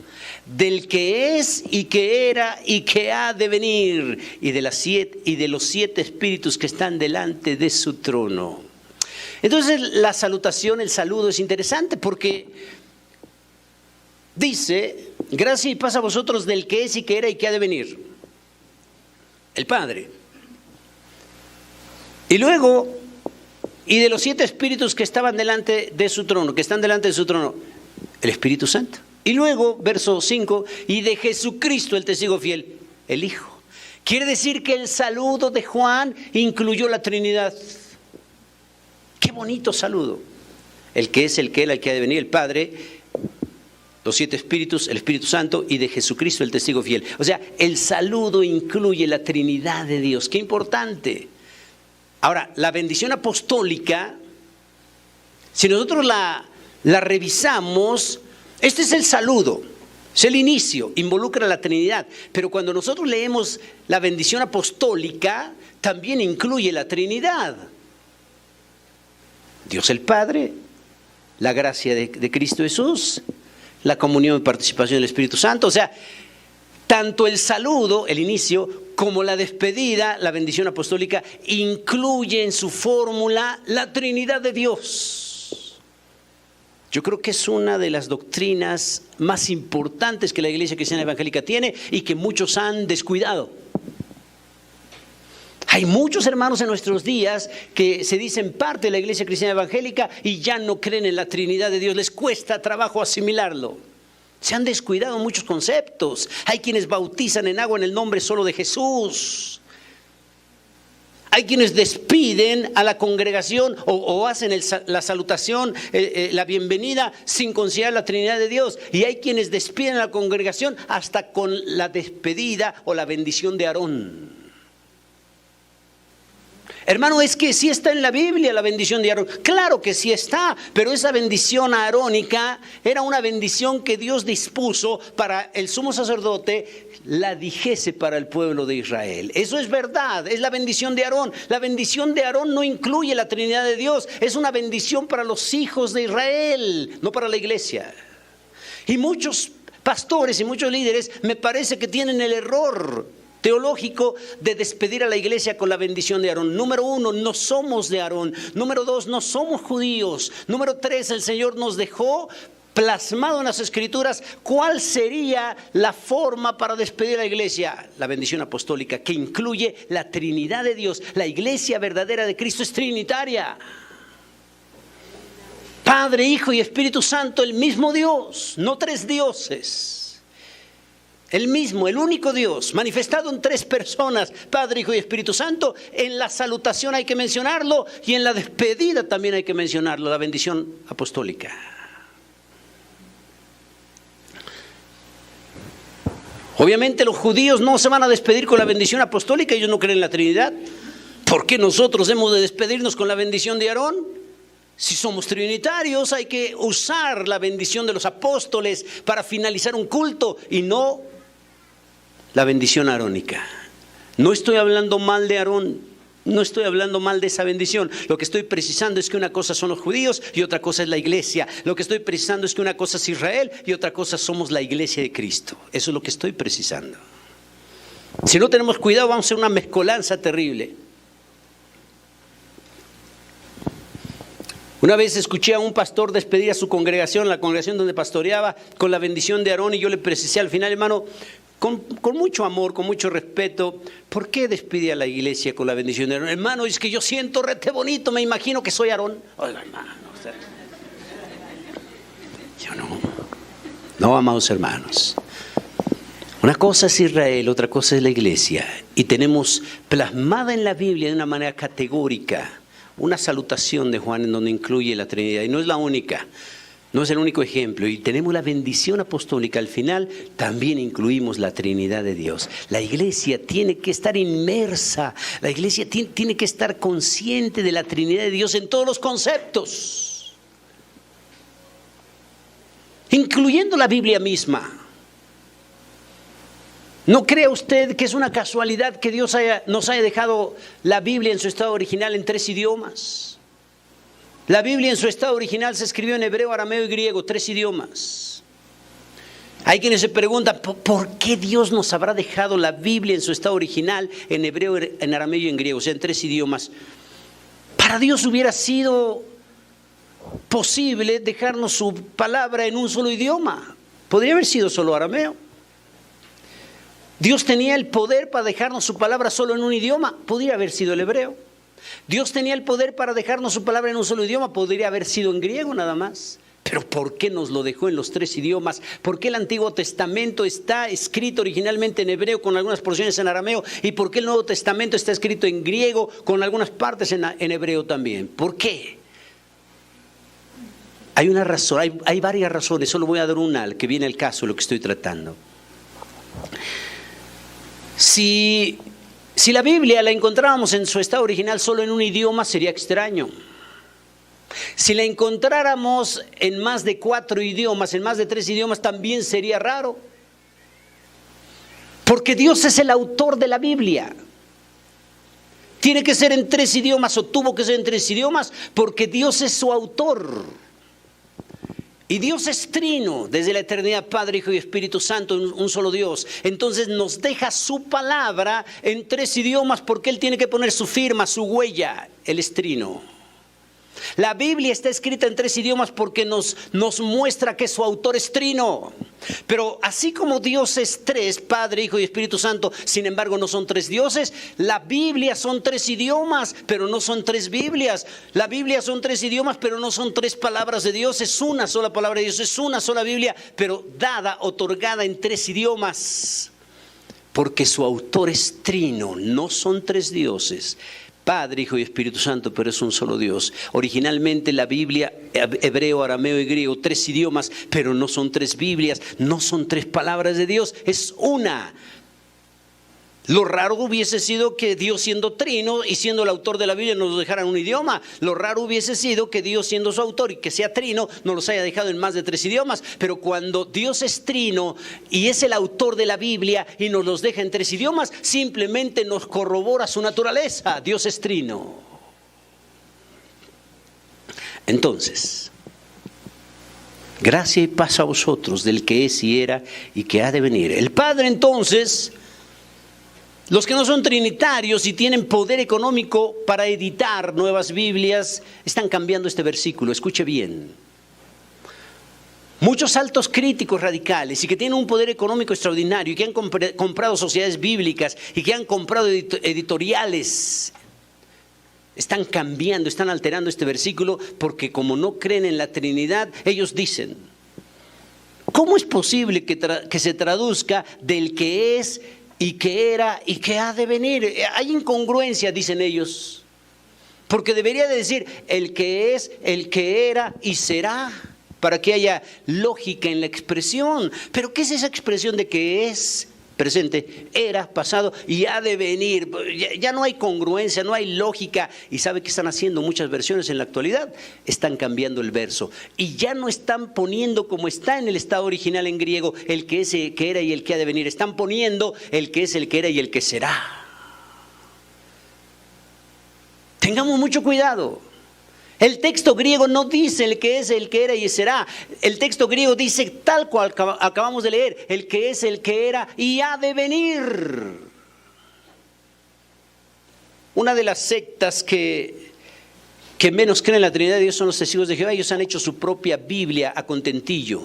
Del que es y que era y que ha de venir, y de los 7 espíritus que están delante de su trono. Entonces la salutación, el saludo es interesante porque dice: gracia y paz a vosotros del que es y que era y que ha de venir, el Padre. Y luego: y de los 7 espíritus que estaban delante de su trono, que están delante de su trono, el Espíritu Santo. Y luego, verso 5, y de Jesucristo, el testigo fiel, el Hijo. Quiere decir que el saludo de Juan incluyó la Trinidad. Qué bonito saludo. El que es, el que era, el que ha de venir, el Padre, los 7 espíritus, el Espíritu Santo, y de Jesucristo, el testigo fiel. O sea, el saludo incluye la Trinidad de Dios. Qué importante. Ahora, la bendición apostólica, si nosotros la revisamos, este es el saludo, es el inicio, involucra a la Trinidad. Pero cuando nosotros leemos la bendición apostólica, también incluye la Trinidad. Dios el Padre, la gracia de Cristo Jesús, la comunión y participación del Espíritu Santo. O sea, tanto el saludo, el inicio, como la despedida, la bendición apostólica, incluye en su fórmula la Trinidad de Dios. Yo creo que es una de las doctrinas más importantes que la Iglesia Cristiana Evangélica tiene y que muchos han descuidado. Hay muchos hermanos en nuestros días que se dicen parte de la Iglesia Cristiana Evangélica y ya no creen en la Trinidad de Dios. Les cuesta trabajo asimilarlo. Se han descuidado muchos conceptos. Hay quienes bautizan en agua en el nombre solo de Jesús. Hay quienes despiden a la congregación o hacen la salutación, la bienvenida sin considerar la Trinidad de Dios. Y hay quienes despiden a la congregación hasta con la despedida o la bendición de Aarón. Hermano, es que sí está en la Biblia la bendición de Aarón. Claro que sí está, pero esa bendición arónica era una bendición que Dios dispuso para el sumo sacerdote, la dijese para el pueblo de Israel. Eso es verdad, es la bendición de Aarón. La bendición de Aarón no incluye la Trinidad de Dios, es una bendición para los hijos de Israel, no para la iglesia. Y muchos pastores y muchos líderes me parece que tienen el error teológico de despedir a la iglesia con la bendición de Aarón. Número 1, no somos de Aarón. Número 2, no somos judíos. Número 3, el Señor nos dejó plasmado en las Escrituras cuál sería la forma para despedir a la iglesia. La bendición apostólica, que incluye la Trinidad de Dios. La iglesia verdadera de Cristo es trinitaria. Padre, Hijo y Espíritu Santo, el mismo Dios, no 3 dioses. El mismo, el único Dios, manifestado en tres personas, Padre, Hijo y Espíritu Santo. En la salutación hay que mencionarlo y en la despedida también hay que mencionarlo, la bendición apostólica. Obviamente los judíos no se van a despedir con la bendición apostólica, ellos no creen en la Trinidad. ¿Por qué nosotros hemos de despedirnos con la bendición de Aarón? Si somos trinitarios, hay que usar la bendición de los apóstoles para finalizar un culto y no la bendición arónica. No estoy hablando mal de Aarón, no estoy hablando mal de esa bendición. Lo que estoy precisando es que una cosa son los judíos y otra cosa es la iglesia. Lo que estoy precisando es que una cosa es Israel y otra cosa somos la iglesia de Cristo. Eso es lo que estoy precisando. Si no tenemos cuidado, vamos a hacer una mezcolanza terrible. Una vez escuché a un pastor despedir a su congregación, la congregación donde pastoreaba, con la bendición de Aarón, y yo le precisé al final, hermano, con mucho amor, con mucho respeto, ¿por qué despide a la iglesia con la bendición de Aarón? Hermano, es que yo siento rete bonito, me imagino que soy Aarón. Oiga, hermano, yo no, amados hermanos. Una cosa es Israel, otra cosa es la iglesia, y tenemos plasmada en la Biblia de una manera categórica una salutación de Juan en donde incluye la Trinidad, y no es la única, no es el único ejemplo, y tenemos la bendición apostólica al final, también incluimos la Trinidad de Dios. La iglesia tiene que estar inmersa, la iglesia tiene que estar consciente de la Trinidad de Dios en todos los conceptos, incluyendo la Biblia misma. ¿No crea usted que es una casualidad que Dios nos haya dejado la Biblia en su estado original en 3 idiomas? La Biblia en su estado original se escribió en hebreo, arameo y griego, 3 idiomas. Hay quienes se preguntan, ¿por qué Dios nos habrá dejado la Biblia en su estado original en hebreo, en arameo y en griego? O sea, en 3 idiomas. Para Dios hubiera sido posible dejarnos su palabra en un solo idioma. Podría haber sido solo arameo. Dios tenía el poder para dejarnos su palabra solo en un idioma, podría haber sido el hebreo. Dios tenía el poder para dejarnos su palabra en un solo idioma, podría haber sido en griego nada más. Pero ¿por qué nos lo dejó en los 3 idiomas? ¿Por qué el Antiguo Testamento está escrito originalmente en hebreo con algunas porciones en arameo? ¿Y por qué el Nuevo Testamento está escrito en griego con algunas partes en hebreo también? ¿Por qué? Hay una razón, hay varias razones, solo voy a dar una al que viene el caso de lo que estoy tratando. Si la Biblia la encontráramos en su estado original solo en un idioma, sería extraño. Si la encontráramos en más de 4 idiomas, en más de 3 idiomas, también sería raro. Porque Dios es el autor de la Biblia. Tiene que ser en 3 idiomas, o tuvo que ser en 3 idiomas, porque Dios es su autor. Y Dios es trino, desde la eternidad, Padre, Hijo y Espíritu Santo, un solo Dios. Entonces nos deja su palabra en 3 idiomas porque Él tiene que poner su firma, su huella. Él es trino. La Biblia está escrita en 3 idiomas porque nos muestra que su autor es trino. Pero así como Dios es 3, Padre, Hijo y Espíritu Santo, sin embargo no son 3 dioses. La Biblia son 3 idiomas, pero no son 3 Biblias. La Biblia son 3 idiomas, pero no son 3 palabras de Dios. Es una sola palabra de Dios, es una sola Biblia, pero dada, otorgada en 3 idiomas. Porque su autor es trino, no son 3 dioses. Padre, Hijo y Espíritu Santo, pero es un solo Dios. Originalmente la Biblia, hebreo, arameo y griego, 3 idiomas, pero no son 3 Biblias, no son 3 palabras de Dios, es una. Lo raro hubiese sido que Dios, siendo trino y siendo el autor de la Biblia, nos dejara en un idioma. Lo raro hubiese sido que Dios, siendo su autor y que sea trino, nos los haya dejado en más de 3 idiomas. Pero cuando Dios es trino y es el autor de la Biblia y nos los deja en 3 idiomas, simplemente nos corrobora su naturaleza. Dios es trino. Entonces, gracia y paz a vosotros del que es y era y que ha de venir. El Padre, entonces, los que no son trinitarios y tienen poder económico para editar nuevas Biblias, están cambiando este versículo. Escuche bien. Muchos altos críticos radicales y que tienen un poder económico extraordinario y que han comprado sociedades bíblicas y que han comprado editoriales, están cambiando, están alterando este versículo porque como no creen en la Trinidad, ellos dicen: ¿Cómo es posible que se traduzca del que es y que era y que ha de venir? Hay incongruencia, dicen ellos. Porque debería de decir el que es, el que era y será, para que haya lógica en la expresión. Pero ¿qué es esa expresión de que es presente, era pasado y ha de venir? Ya no hay congruencia, no hay lógica. ¿Y sabe qué están haciendo muchas versiones en la actualidad? Están cambiando el verso y ya no están poniendo como está en el estado original en griego el que es, el que era y el que ha de venir. Están poniendo el que es, el que era y el que será. Tengamos mucho cuidado. El texto griego no dice el que es, el que era y será. El texto griego dice tal cual acabamos de leer, el que es, el que era y ha de venir. Una de las sectas que menos creen en la Trinidad de Dios son los Testigos de Jehová. Ellos han hecho su propia Biblia a contentillo.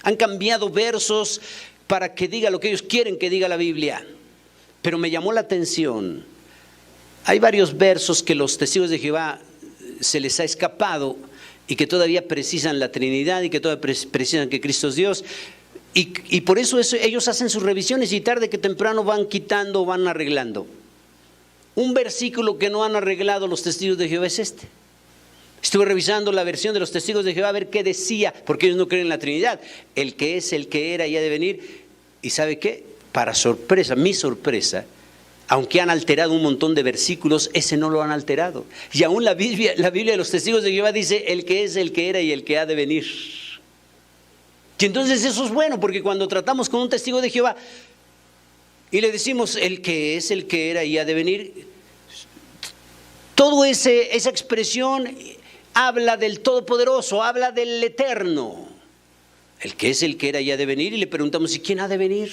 Han cambiado versos para que diga lo que ellos quieren que diga la Biblia. Pero me llamó la atención. Hay varios versos que los Testigos de Jehová se les ha escapado y que todavía precisan la Trinidad y que todavía precisan que Cristo es Dios. Y por eso ellos hacen sus revisiones y tarde que temprano van quitando, van arreglando. Un versículo que no han arreglado los Testigos de Jehová es este. Estuve revisando la versión de los Testigos de Jehová a ver qué decía, porque ellos no creen en la Trinidad. El que es, el que era y ha de venir. ¿Y sabe qué? Para sorpresa, mi sorpresa, aunque han alterado un montón de versículos, ese no lo han alterado. Y aún la Biblia de los Testigos de Jehová dice el que es, el que era y el que ha de venir. Y entonces eso es bueno, porque cuando tratamos con un testigo de Jehová y le decimos el que es, el que era y ha de venir, toda esa expresión habla del Todopoderoso, habla del Eterno. El que es, el que era y ha de venir, y le preguntamos, ¿y quién ha de venir?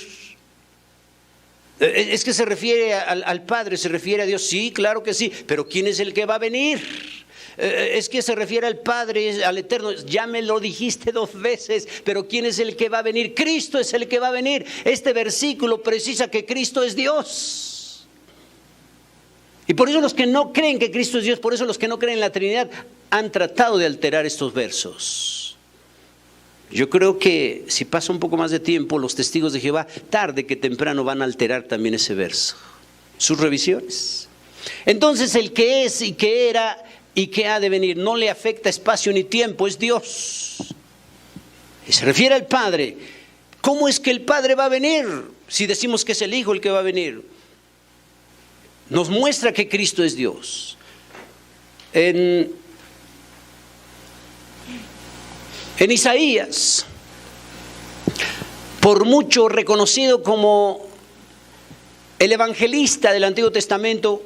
¿Es que se refiere al Padre, se refiere a Dios? Sí, claro que sí, pero ¿quién es el que va a venir? Es que se refiere al Padre, al Eterno. Ya me lo dijiste 2 veces, pero ¿quién es el que va a venir? Cristo es el que va a venir. Este versículo precisa que Cristo es Dios. Y por eso los que no creen que Cristo es Dios, por eso los que no creen en la Trinidad, han tratado de alterar estos versos. Yo creo que si pasa un poco más de tiempo, los Testigos de Jehová, tarde que temprano, van a alterar también ese verso. Sus revisiones. Entonces el que es y que era y que ha de venir no le afecta espacio ni tiempo, es Dios. Y se refiere al Padre. ¿Cómo es que el Padre va a venir? Si decimos que es el Hijo el que va a venir. Nos muestra que Cristo es Dios. En Isaías, por mucho reconocido como el evangelista del Antiguo Testamento,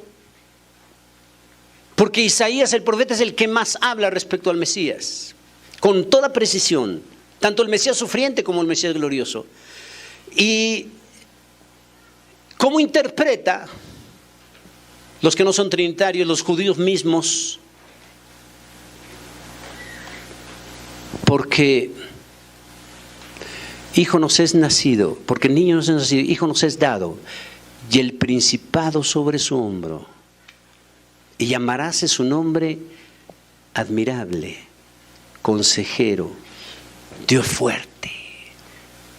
porque Isaías el profeta es el que más habla respecto al Mesías, con toda precisión, tanto el Mesías sufriente como el Mesías glorioso. Y cómo interpreta los que no son trinitarios, los judíos mismos, porque hijo nos es nacido, porque niño nos es nacido, hijo nos es dado, y el principado sobre su hombro, y llamarase su nombre admirable, consejero, Dios fuerte,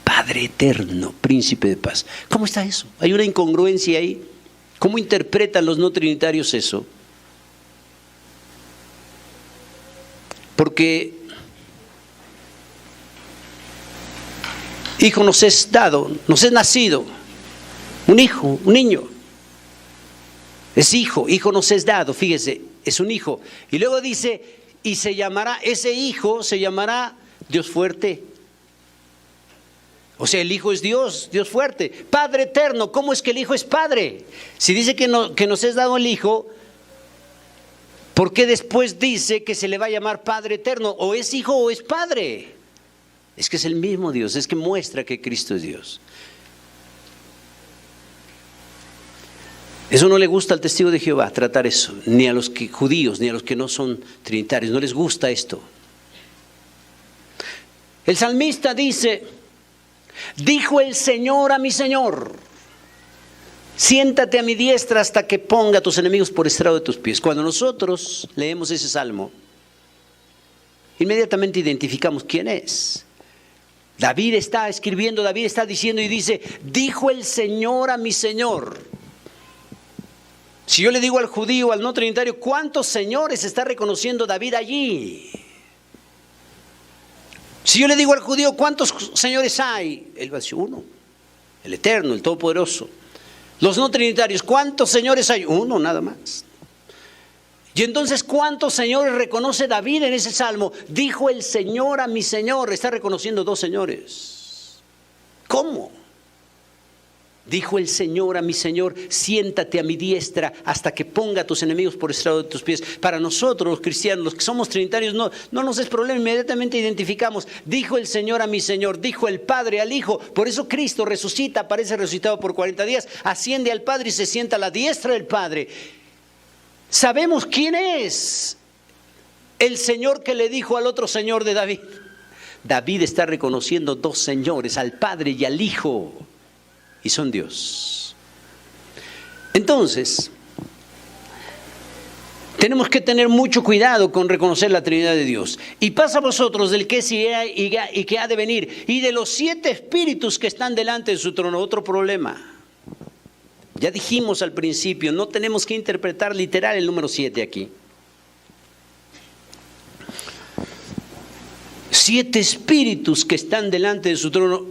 Padre eterno, príncipe de paz. ¿Cómo está eso? Hay una incongruencia ahí. ¿Cómo interpretan los no trinitarios eso? Porque hijo nos es dado, nos es nacido, un hijo, un niño. Es hijo nos es dado, fíjese, es un hijo. Y luego dice, y se llamará, ese hijo se llamará Dios fuerte. O sea, el hijo es Dios, Dios fuerte. Padre eterno, ¿cómo es que el hijo es padre? Si dice que nos es dado el hijo, ¿por qué después dice que se le va a llamar Padre eterno? O es hijo o es padre. Es que es el mismo Dios, es que muestra que Cristo es Dios. Eso no le gusta al testigo de Jehová, tratar eso, ni a los judíos, ni a los que no son trinitarios, no les gusta esto. El salmista dice, dijo el Señor a mi Señor, siéntate a mi diestra hasta que ponga a tus enemigos por estrado de tus pies. Cuando nosotros leemos ese salmo, inmediatamente identificamos quién es. David está escribiendo, David está diciendo y dice, dijo el Señor a mi Señor. Si yo le digo al judío, al no trinitario, ¿cuántos señores está reconociendo David allí? Si yo le digo al judío, ¿cuántos señores hay? Él va a decir uno, el Eterno, el Todopoderoso. Los no trinitarios, ¿cuántos señores hay? Uno nada más. Y entonces, ¿cuántos señores reconoce David en ese salmo? Dijo el Señor a mi Señor. Está reconociendo dos señores. ¿Cómo? Dijo el Señor a mi Señor, siéntate a mi diestra hasta que ponga a tus enemigos por estrado de tus pies. Para nosotros los cristianos, los que somos trinitarios, no nos es problema, inmediatamente identificamos. Dijo el Señor a mi Señor, dijo el Padre al Hijo. Por eso Cristo resucita, aparece resucitado por 40 días, asciende al Padre y se sienta a la diestra del Padre. Sabemos quién es el Señor que le dijo al otro Señor de David. David está reconociendo dos señores, al Padre y al Hijo. Y son Dios. Entonces, tenemos que tener mucho cuidado con reconocer la Trinidad de Dios. Y pasa a vosotros del que es y que ha de venir, y de los 7 espíritus que están delante de su trono. Otro problema. Ya dijimos al principio, no tenemos que interpretar literal el número 7 aquí. 7 espíritus que están delante de su trono.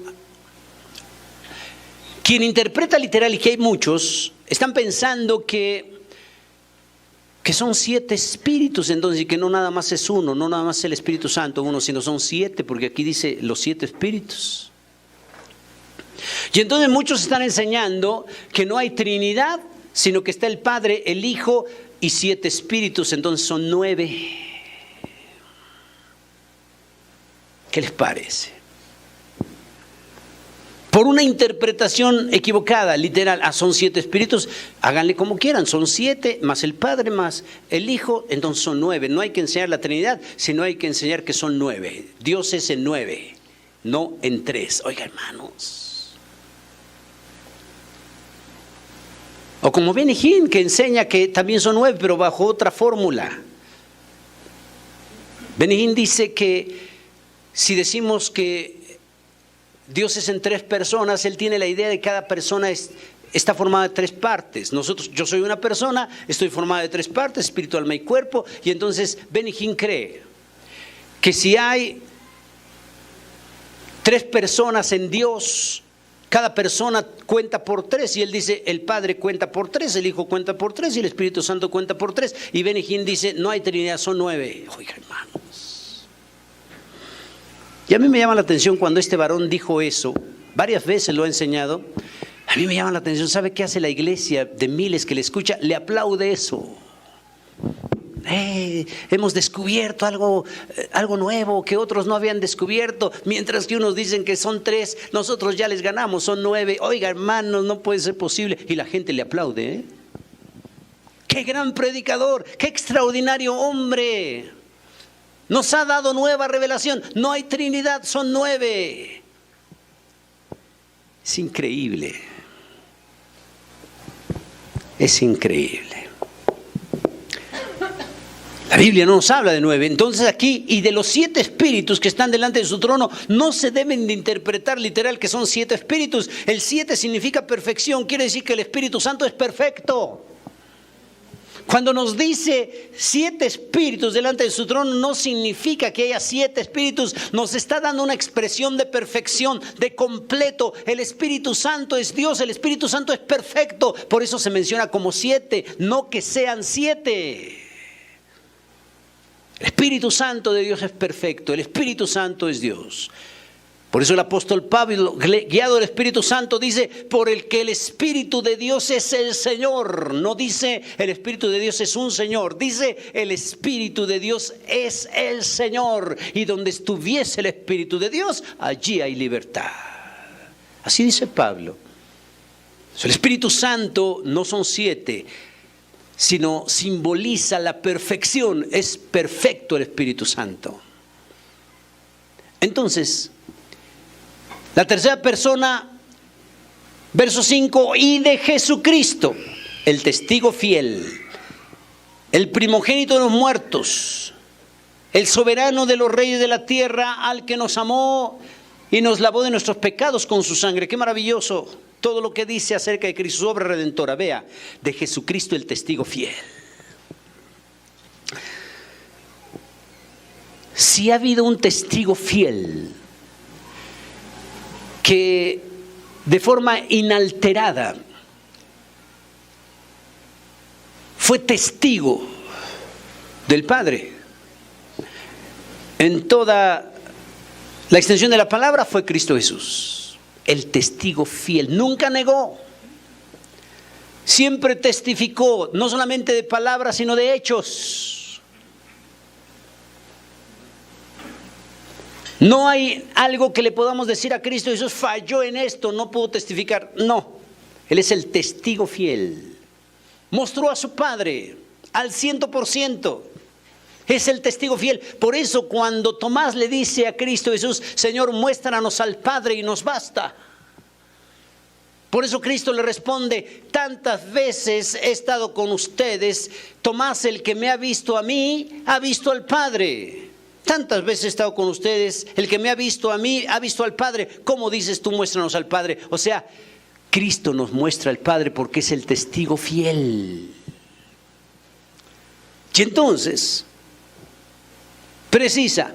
Quien interpreta literal, y que hay muchos, están pensando que son 7 espíritus, entonces, y que no nada más es uno, no nada más es el Espíritu Santo uno, sino son 7, porque aquí dice los 7 espíritus. Y entonces muchos están enseñando que no hay Trinidad, sino que está el Padre, el Hijo y 7 espíritus, entonces son 9. ¿Qué les parece? Por una interpretación equivocada, literal, son 7 espíritus, háganle como quieran, son 7 más el Padre más el Hijo, entonces son 9. No hay que enseñar la Trinidad, sino hay que enseñar que son 9. Dios es en 9, no en 3. Oiga, hermanos. O como Benny Hinn, que enseña que también son 9, pero bajo otra fórmula. Benny Hinn dice que si decimos que Dios es en 3 personas, él tiene la idea de que cada persona está formada de 3 partes. Yo soy una persona, estoy formada de 3 partes, espíritu, alma y cuerpo, y entonces Benny Hinn cree que si hay 3 personas en Dios, cada persona cuenta por 3, y él dice, el Padre cuenta por 3, el Hijo cuenta por 3, y el Espíritu Santo cuenta por 3, y Benny Hinn dice, no hay Trinidad, son 9. Oiga, hermanos. Y a mí me llama la atención cuando este varón dijo eso, varias veces lo ha enseñado, a mí me llama la atención, ¿sabe qué hace la iglesia de miles que le escucha? Le aplaude eso. Hemos descubierto algo nuevo que otros no habían descubierto, mientras que unos dicen que son 3, nosotros ya les ganamos, son 9. Oiga, hermanos, no puede ser posible. Y la gente le aplaude. ¡Qué gran predicador! ¡Qué extraordinario hombre! Nos ha dado nueva revelación. No hay Trinidad, son 9. Es increíble. Es increíble. La Biblia no nos habla de 9. Entonces aquí, y de los 7 espíritus que están delante de su trono, no se deben de interpretar literal que son 7 espíritus. El 7 significa perfección. Quiere decir que el Espíritu Santo es perfecto. Cuando nos dice 7 espíritus delante de su trono, no significa que haya 7 espíritus. Nos está dando una expresión de perfección, de completo. El Espíritu Santo es Dios, el Espíritu Santo es perfecto. Por eso se menciona como 7, no que sean 7. El Espíritu Santo de Dios es perfecto, el Espíritu Santo es Dios. Por eso el apóstol Pablo, guiado del Espíritu Santo, dice, por el que el Espíritu de Dios es el Señor. No dice el Espíritu de Dios es un Señor, dice el Espíritu de Dios es el Señor. Y donde estuviese el Espíritu de Dios, allí hay libertad. Así dice Pablo. El Espíritu Santo no son 7, sino simboliza la perfección. Es perfecto el Espíritu Santo. Entonces, la tercera persona, verso 5, y de Jesucristo, el testigo fiel, el primogénito de los muertos, el soberano de los reyes de la tierra, al que nos amó y nos lavó de nuestros pecados con su sangre. Qué maravilloso todo lo que dice acerca de Cristo, su obra redentora. Vea, de Jesucristo el testigo fiel. Si ha habido un testigo fiel que de forma inalterada fue testigo del Padre en toda la extensión de la palabra, fue Cristo Jesús, el testigo fiel. Nunca negó, siempre testificó, no solamente de palabras, sino de hechos. No hay algo que le podamos decir a Cristo Jesús: falló en esto, no puedo testificar. No, Él es el testigo fiel. Mostró a su Padre al 100%. Es el testigo fiel. Por eso cuando Tomás le dice a Cristo Jesús: Señor, muéstranos al Padre y nos basta. Por eso Cristo le responde: tantas veces he estado con ustedes, Tomás, el que me ha visto a mí, ha visto al Padre. Tantas veces he estado con ustedes, el que me ha visto a mí, ha visto al Padre. ¿Cómo dices tú, muéstranos al Padre? O sea, Cristo nos muestra al Padre porque es el testigo fiel. Y entonces, precisa,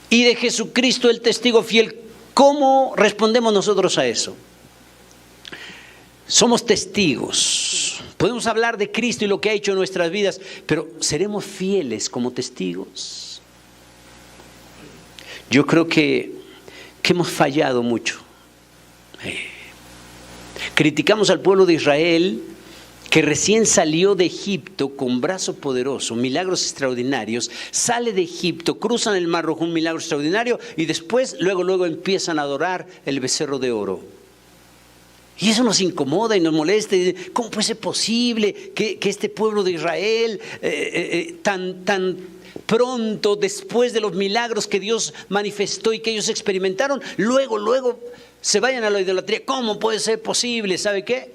y de Jesucristo el testigo fiel, ¿cómo respondemos nosotros a eso? Somos testigos. Podemos hablar de Cristo y lo que ha hecho en nuestras vidas, pero ¿seremos fieles como testigos? Yo creo que hemos fallado mucho. Criticamos al pueblo de Israel, que recién salió de Egipto con brazo poderoso, milagros extraordinarios, sale de Egipto, cruzan el Mar Rojo, un milagro extraordinario, y después, luego empiezan a adorar el becerro de oro. Y eso nos incomoda y nos molesta. ¿Cómo puede ser posible que este pueblo de Israel, tan pronto después de los milagros que Dios manifestó y que ellos experimentaron, luego se vayan a la idolatría? ¿Cómo puede ser posible? ¿Sabe qué?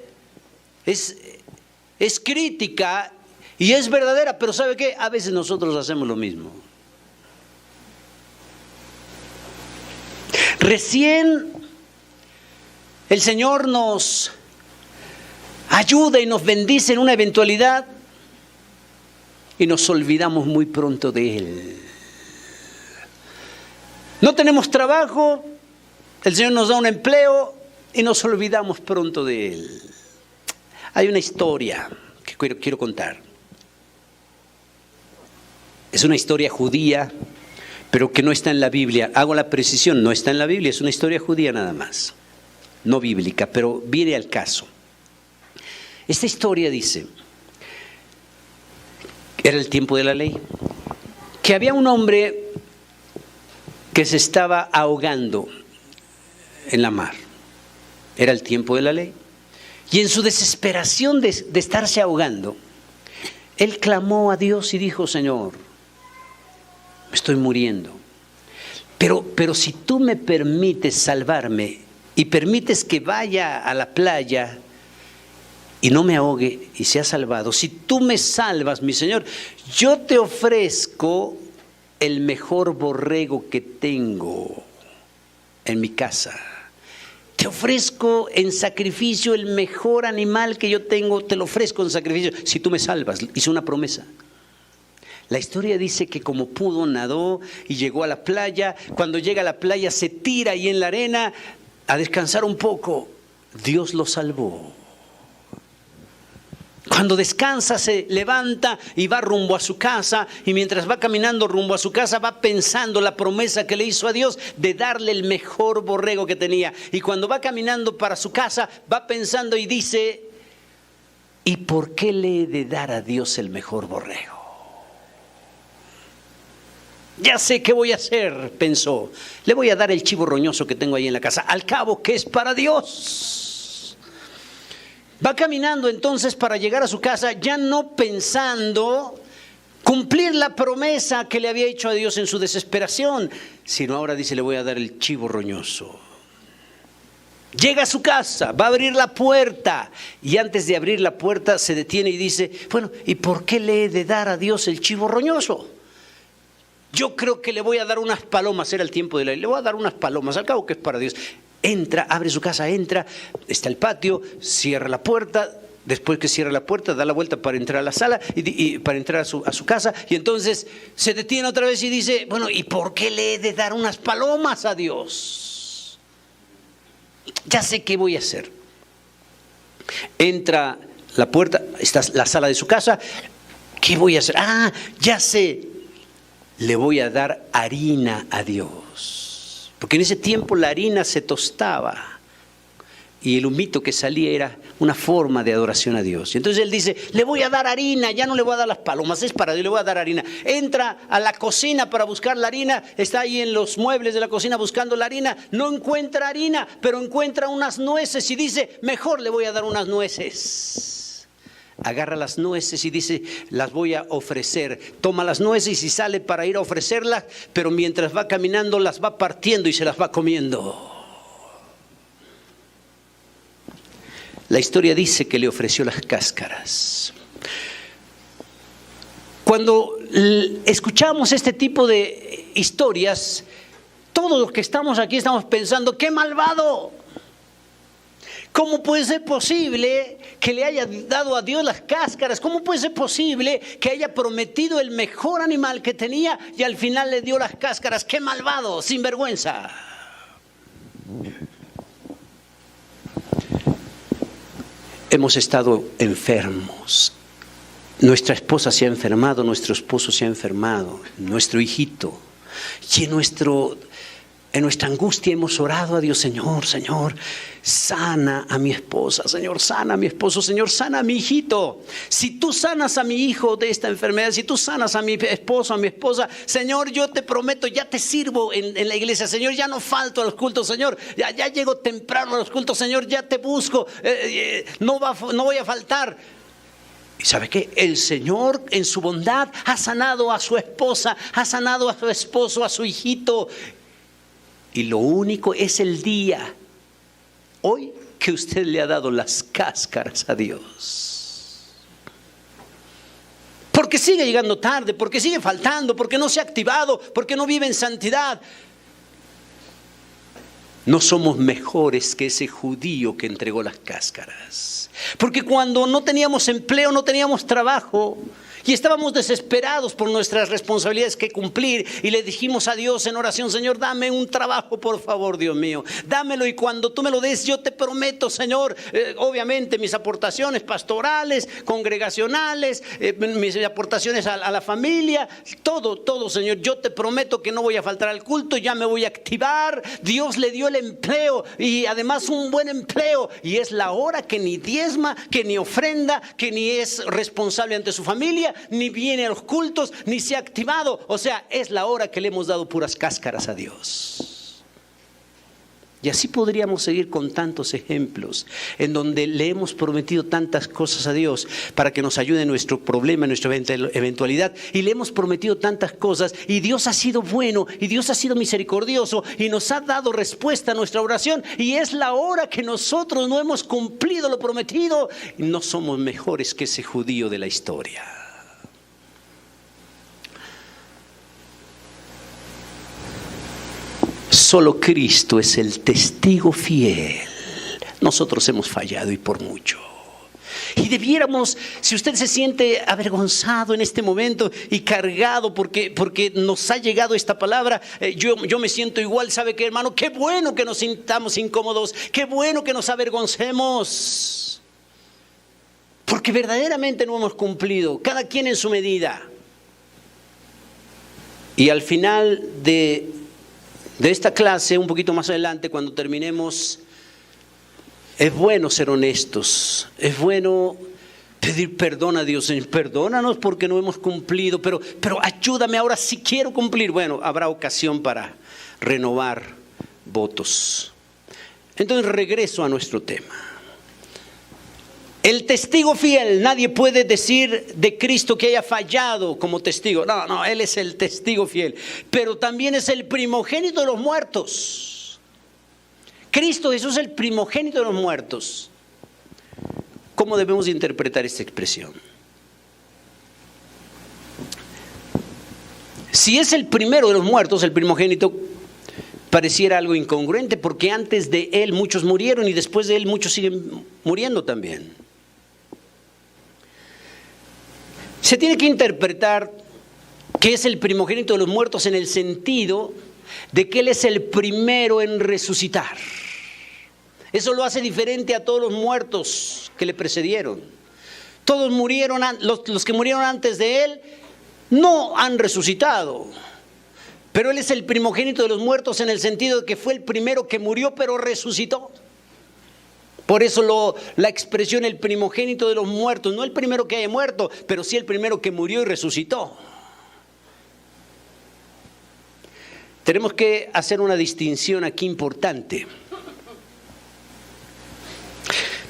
Es crítica y es verdadera, pero ¿sabe qué? A veces nosotros hacemos lo mismo. Recién el Señor nos ayuda y nos bendice en una eventualidad y nos olvidamos muy pronto de Él. No tenemos trabajo, el Señor nos da un empleo y nos olvidamos pronto de Él. Hay una historia que quiero contar. Es una historia judía, pero que no está en la Biblia. Hago la precisión, no está en la Biblia, es una historia judía nada más. No bíblica, pero viene al caso. Esta historia dice, era el tiempo de la ley, que había un hombre que se estaba ahogando en la mar. Era el tiempo de la ley. Y en su desesperación de estarse ahogando, él clamó a Dios y dijo: Señor, me estoy muriendo, pero si tú me permites salvarme y permites que vaya a la playa y no me ahogue y sea salvado, si tú me salvas, mi Señor, yo te ofrezco el mejor borrego que tengo en mi casa. Te ofrezco en sacrificio el mejor animal que yo tengo, te lo ofrezco en sacrificio si tú me salvas. Hizo una promesa. La historia dice que como pudo, nadó y llegó a la playa. Cuando llega a la playa se tira ahí en la arena a descansar un poco. Dios lo salvó. Cuando descansa se levanta y va rumbo a su casa, y mientras va caminando rumbo a su casa va pensando la promesa que le hizo a Dios de darle el mejor borrego que tenía. Y cuando va caminando para su casa va pensando y dice: ¿y por qué le he de dar a Dios el mejor borrego? Ya sé qué voy a hacer, pensó. Le voy a dar el chivo roñoso que tengo ahí en la casa. Al cabo que es para Dios. Va caminando entonces para llegar a su casa, ya no pensando cumplir la promesa que le había hecho a Dios en su desesperación, sino ahora dice: le voy a dar el chivo roñoso. Llega a su casa, va a abrir la puerta, y antes de abrir la puerta se detiene y dice: bueno, ¿y por qué le he de dar a Dios el chivo roñoso? yo creo que le voy a dar unas palomas, era el tiempo de le voy a dar unas palomas, al cabo que es para Dios. Entra, abre su casa, entra, está el patio, cierra la puerta. Después que cierra la puerta, da la vuelta para entrar a la sala y para entrar a su casa. Y entonces se detiene otra vez y dice, bueno, ¿y por qué le he de dar unas palomas a Dios? Ya sé qué voy a hacer. Entra la puerta, está la sala de su casa. ¿Qué voy a hacer? Ah, ya sé. Le voy a dar harina a Dios. Porque en ese tiempo la harina se tostaba. Y el humito que salía era una forma de adoración a Dios. Y entonces él dice, le voy a dar harina, ya no le voy a dar las palomas, es para Dios, le voy a dar harina. Entra a la cocina para buscar la harina, está ahí en los muebles de la cocina buscando la harina, no encuentra harina, pero encuentra unas nueces y dice, mejor le voy a dar unas nueces. Agarra las nueces y dice, las voy a ofrecer. Toma las nueces y sale para ir a ofrecerlas, pero mientras va caminando las va partiendo y se las va comiendo. La historia dice que le ofreció las cáscaras. Cuando escuchamos este tipo de historias, todos los que estamos aquí estamos pensando, ¡qué malvado! ¿Cómo puede ser posible que le haya dado a Dios las cáscaras? ¿Cómo puede ser posible que haya prometido el mejor animal que tenía y al final le dio las cáscaras? ¡Qué malvado! ¡Sinvergüenza! Hemos estado enfermos. Nuestra esposa se ha enfermado, nuestro esposo se ha enfermado, nuestro hijito. Y en nuestra angustia hemos orado a Dios, Señor, sana a mi esposa, Señor, sana a mi esposo, Señor, sana a mi hijito. Si tú sanas a mi hijo de esta enfermedad, si tú sanas a mi esposo, a mi esposa, Señor, yo te prometo, ya te sirvo en la iglesia, Señor, ya no falto a los cultos, Señor, ya llego temprano a los cultos, Señor, ya te busco, no voy a faltar. ¿Y sabe qué? El Señor en su bondad ha sanado a su esposa, ha sanado a su esposo, a su hijito. Y lo único es el día, hoy, que usted le ha dado las cáscaras a Dios. Porque sigue llegando tarde, porque sigue faltando, porque no se ha activado, porque no vive en santidad. No somos mejores que ese judío que entregó las cáscaras. Porque cuando no teníamos empleo, no teníamos trabajo y estábamos desesperados por nuestras responsabilidades que cumplir y le dijimos a Dios en oración, Señor, dame un trabajo, por favor, Dios mío, dámelo, y cuando tú me lo des, yo te prometo, Señor, obviamente mis aportaciones pastorales, congregacionales, mis aportaciones a la familia, todo, Señor, yo te prometo que no voy a faltar al culto, ya me voy a activar. Dios le dio el empleo y además un buen empleo, y es la hora que ni diezma, que ni ofrenda, que ni es responsable ante su familia, ni viene a los cultos, ni se ha activado. O sea, es la hora que le hemos dado puras cáscaras a Dios. Y así podríamos seguir con tantos ejemplos en donde le hemos prometido tantas cosas a Dios para que nos ayude en nuestro problema, en nuestra eventualidad, y le hemos prometido tantas cosas y Dios ha sido bueno y Dios ha sido misericordioso y nos ha dado respuesta a nuestra oración, y es la hora que nosotros no hemos cumplido lo prometido. No somos mejores que ese judío de la historia. Solo Cristo es el testigo fiel. Nosotros hemos fallado y por mucho. Y debiéramos, si usted se siente avergonzado en este momento y cargado porque nos ha llegado esta palabra, yo me siento igual. ¿Sabe qué, hermano? Qué bueno que nos sintamos incómodos, qué bueno que nos avergoncemos, porque verdaderamente no hemos cumplido, cada quien en su medida. Y al final de esta clase, un poquito más adelante, cuando terminemos, es bueno ser honestos, es bueno pedir perdón a Dios. Señor, perdónanos porque no hemos cumplido, pero ayúdame ahora si quiero cumplir. Bueno, habrá ocasión para renovar votos. Entonces regreso a nuestro tema. El testigo fiel, nadie puede decir de Cristo que haya fallado como testigo. No, Él es el testigo fiel, pero también es el primogénito de los muertos. Cristo Jesús es el primogénito de los muertos. ¿Cómo debemos interpretar esta expresión? Si es el primero de los muertos, el primogénito, pareciera algo incongruente, porque antes de él muchos murieron y después de él muchos siguen muriendo también. Se tiene que interpretar que es el primogénito de los muertos en el sentido de que él es el primero en resucitar. Eso lo hace diferente a todos los muertos que le precedieron. Todos murieron, los que murieron antes de él no han resucitado. Pero él es el primogénito de los muertos en el sentido de que fue el primero que murió pero resucitó. Por eso la expresión el primogénito de los muertos, no el primero que haya muerto, pero sí el primero que murió y resucitó. Tenemos que hacer una distinción aquí importante.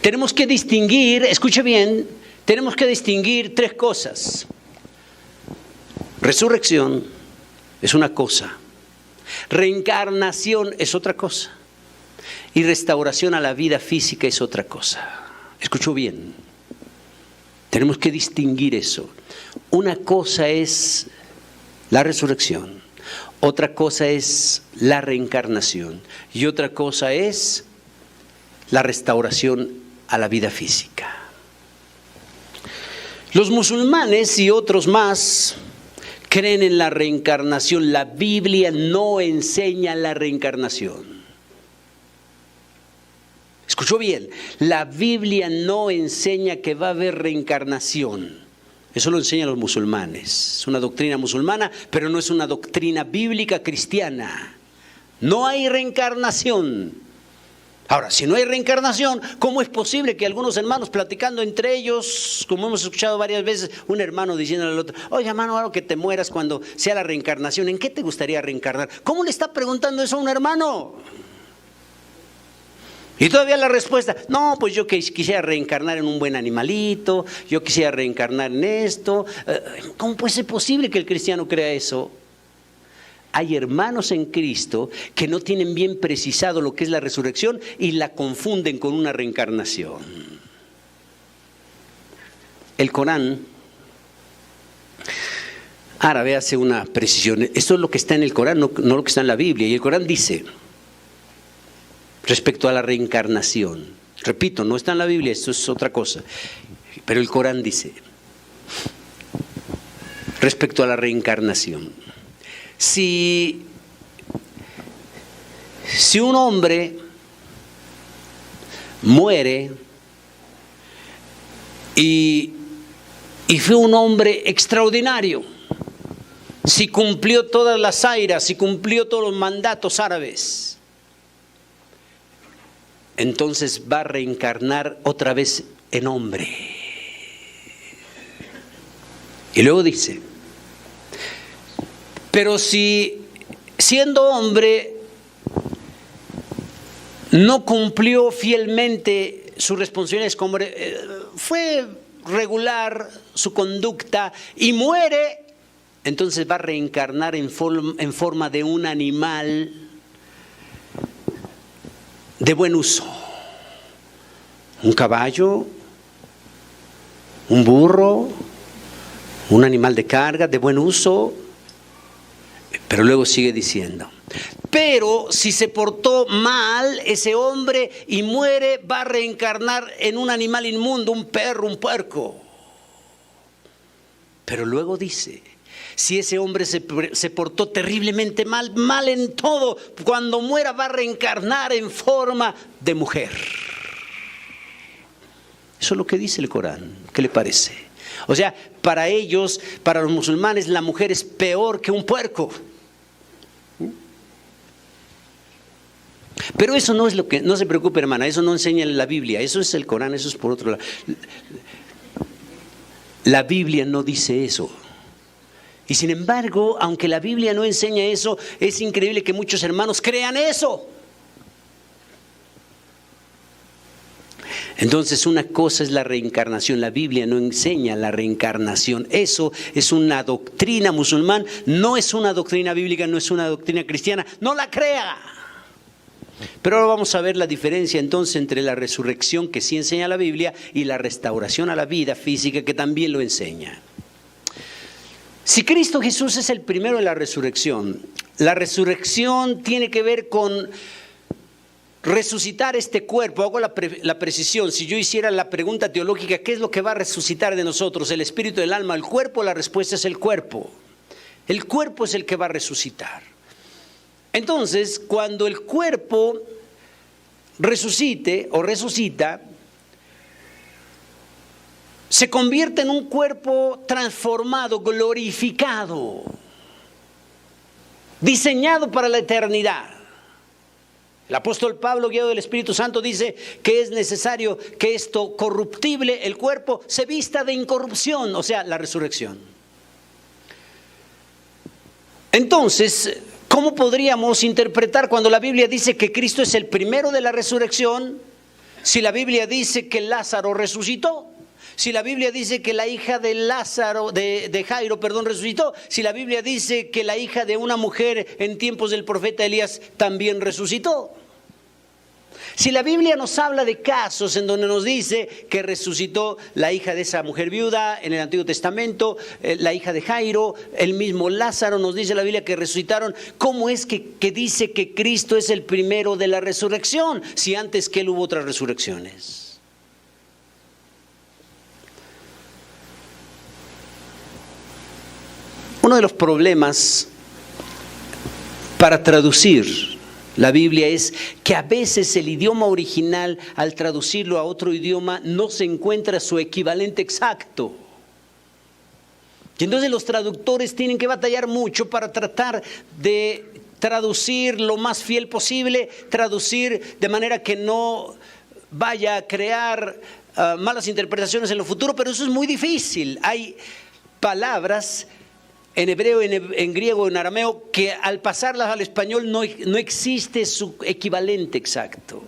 Tenemos que distinguir, escuche bien, tenemos que distinguir tres cosas. Resurrección es una cosa, reencarnación es otra cosa y restauración a la vida física es otra cosa. Escuchó bien, tenemos que distinguir eso. Una cosa es la resurrección, otra cosa es la reencarnación y otra cosa es la restauración a la vida física. Los musulmanes y otros más creen en la reencarnación. La Biblia no enseña la reencarnación. Escuchó bien, la Biblia no enseña que va a haber reencarnación. Eso lo enseñan los musulmanes. Es una doctrina musulmana, pero no es una doctrina bíblica cristiana. No hay reencarnación. Ahora, si no hay reencarnación, ¿cómo es posible que algunos hermanos platicando entre ellos, como hemos escuchado varias veces, un hermano diciéndole al otro, oye hermano, algo que te mueras cuando sea la reencarnación, ¿en qué te gustaría reencarnar? ¿Cómo le está preguntando eso a un hermano? Y todavía la respuesta, no, pues yo quisiera reencarnar en un buen animalito, yo quisiera reencarnar en esto. ¿Cómo puede ser posible que el cristiano crea eso? Hay hermanos en Cristo que no tienen bien precisado lo que es la resurrección y la confunden con una reencarnación. El Corán árabe hace una precisión. Esto es lo que está en el Corán, no lo que está en la Biblia. Y el Corán dice, respecto a la reencarnación, repito, no está en la Biblia, esto es otra cosa, pero el Corán dice, respecto a la reencarnación, si un hombre muere y fue un hombre extraordinario, si cumplió todas las airas, si cumplió todos los mandatos árabes, entonces va a reencarnar otra vez en hombre. Y luego dice, pero si siendo hombre no cumplió fielmente sus responsabilidades como hombre, fue regular su conducta y muere, entonces va a reencarnar en forma de un animal de buen uso. Un caballo, un burro, un animal de carga de buen uso. Pero luego sigue diciendo, pero si se portó mal ese hombre y muere, va a reencarnar en un animal inmundo, un perro, un puerco. Pero luego dice, si ese hombre se portó terriblemente mal, mal en todo, cuando muera va a reencarnar en forma de mujer. Eso es lo que dice el Corán. ¿Qué le parece? O sea, para ellos, para los musulmanes, la mujer es peor que un puerco. Pero eso no es lo que, no se preocupe hermana, eso no enseña la Biblia, eso es el Corán, eso es por otro lado. La Biblia no dice eso. Y sin embargo, aunque la Biblia no enseña eso, es increíble que muchos hermanos crean eso. Entonces una cosa es la reencarnación, la Biblia no enseña la reencarnación, eso es una doctrina musulmán, no es una doctrina bíblica, no es una doctrina cristiana, no la crea. Pero ahora vamos a ver la diferencia entonces entre la resurrección que sí enseña la Biblia y la restauración a la vida física que también lo enseña. Si Cristo Jesús es el primero de la resurrección tiene que ver con resucitar este cuerpo. Hago la precisión. Si yo hiciera la pregunta teológica, ¿qué es lo que va a resucitar de nosotros? ¿El espíritu, el alma, el cuerpo? La respuesta es el cuerpo. El cuerpo es el que va a resucitar. Entonces, cuando el cuerpo resucite o resucita, se convierte en un cuerpo transformado, glorificado, diseñado para la eternidad. El apóstol Pablo, guiado del Espíritu Santo, dice que es necesario que esto corruptible, el cuerpo, se vista de incorrupción, o sea, la resurrección. Entonces, ¿cómo podríamos interpretar cuando la Biblia dice que Cristo es el primero de la resurrección? Si la Biblia dice que Lázaro resucitó, si la Biblia dice que la hija de Jairo, resucitó, si la Biblia dice que la hija de una mujer en tiempos del profeta Elías también resucitó. Si la Biblia nos habla de casos en donde nos dice que resucitó la hija de esa mujer viuda en el Antiguo Testamento, la hija de Jairo, el mismo Lázaro, nos dice la Biblia que resucitaron, ¿cómo es que dice que Cristo es el primero de la resurrección si antes que él hubo otras resurrecciones? Uno de los problemas para traducir la Biblia es que a veces el idioma original, al traducirlo a otro idioma, no se encuentra su equivalente exacto. Y entonces los traductores tienen que batallar mucho para tratar de traducir lo más fiel posible, traducir de manera que no vaya a crear malas interpretaciones en lo futuro, pero eso es muy difícil. Hay palabras en hebreo, en griego, en arameo, que al pasarlas al español no existe su equivalente exacto.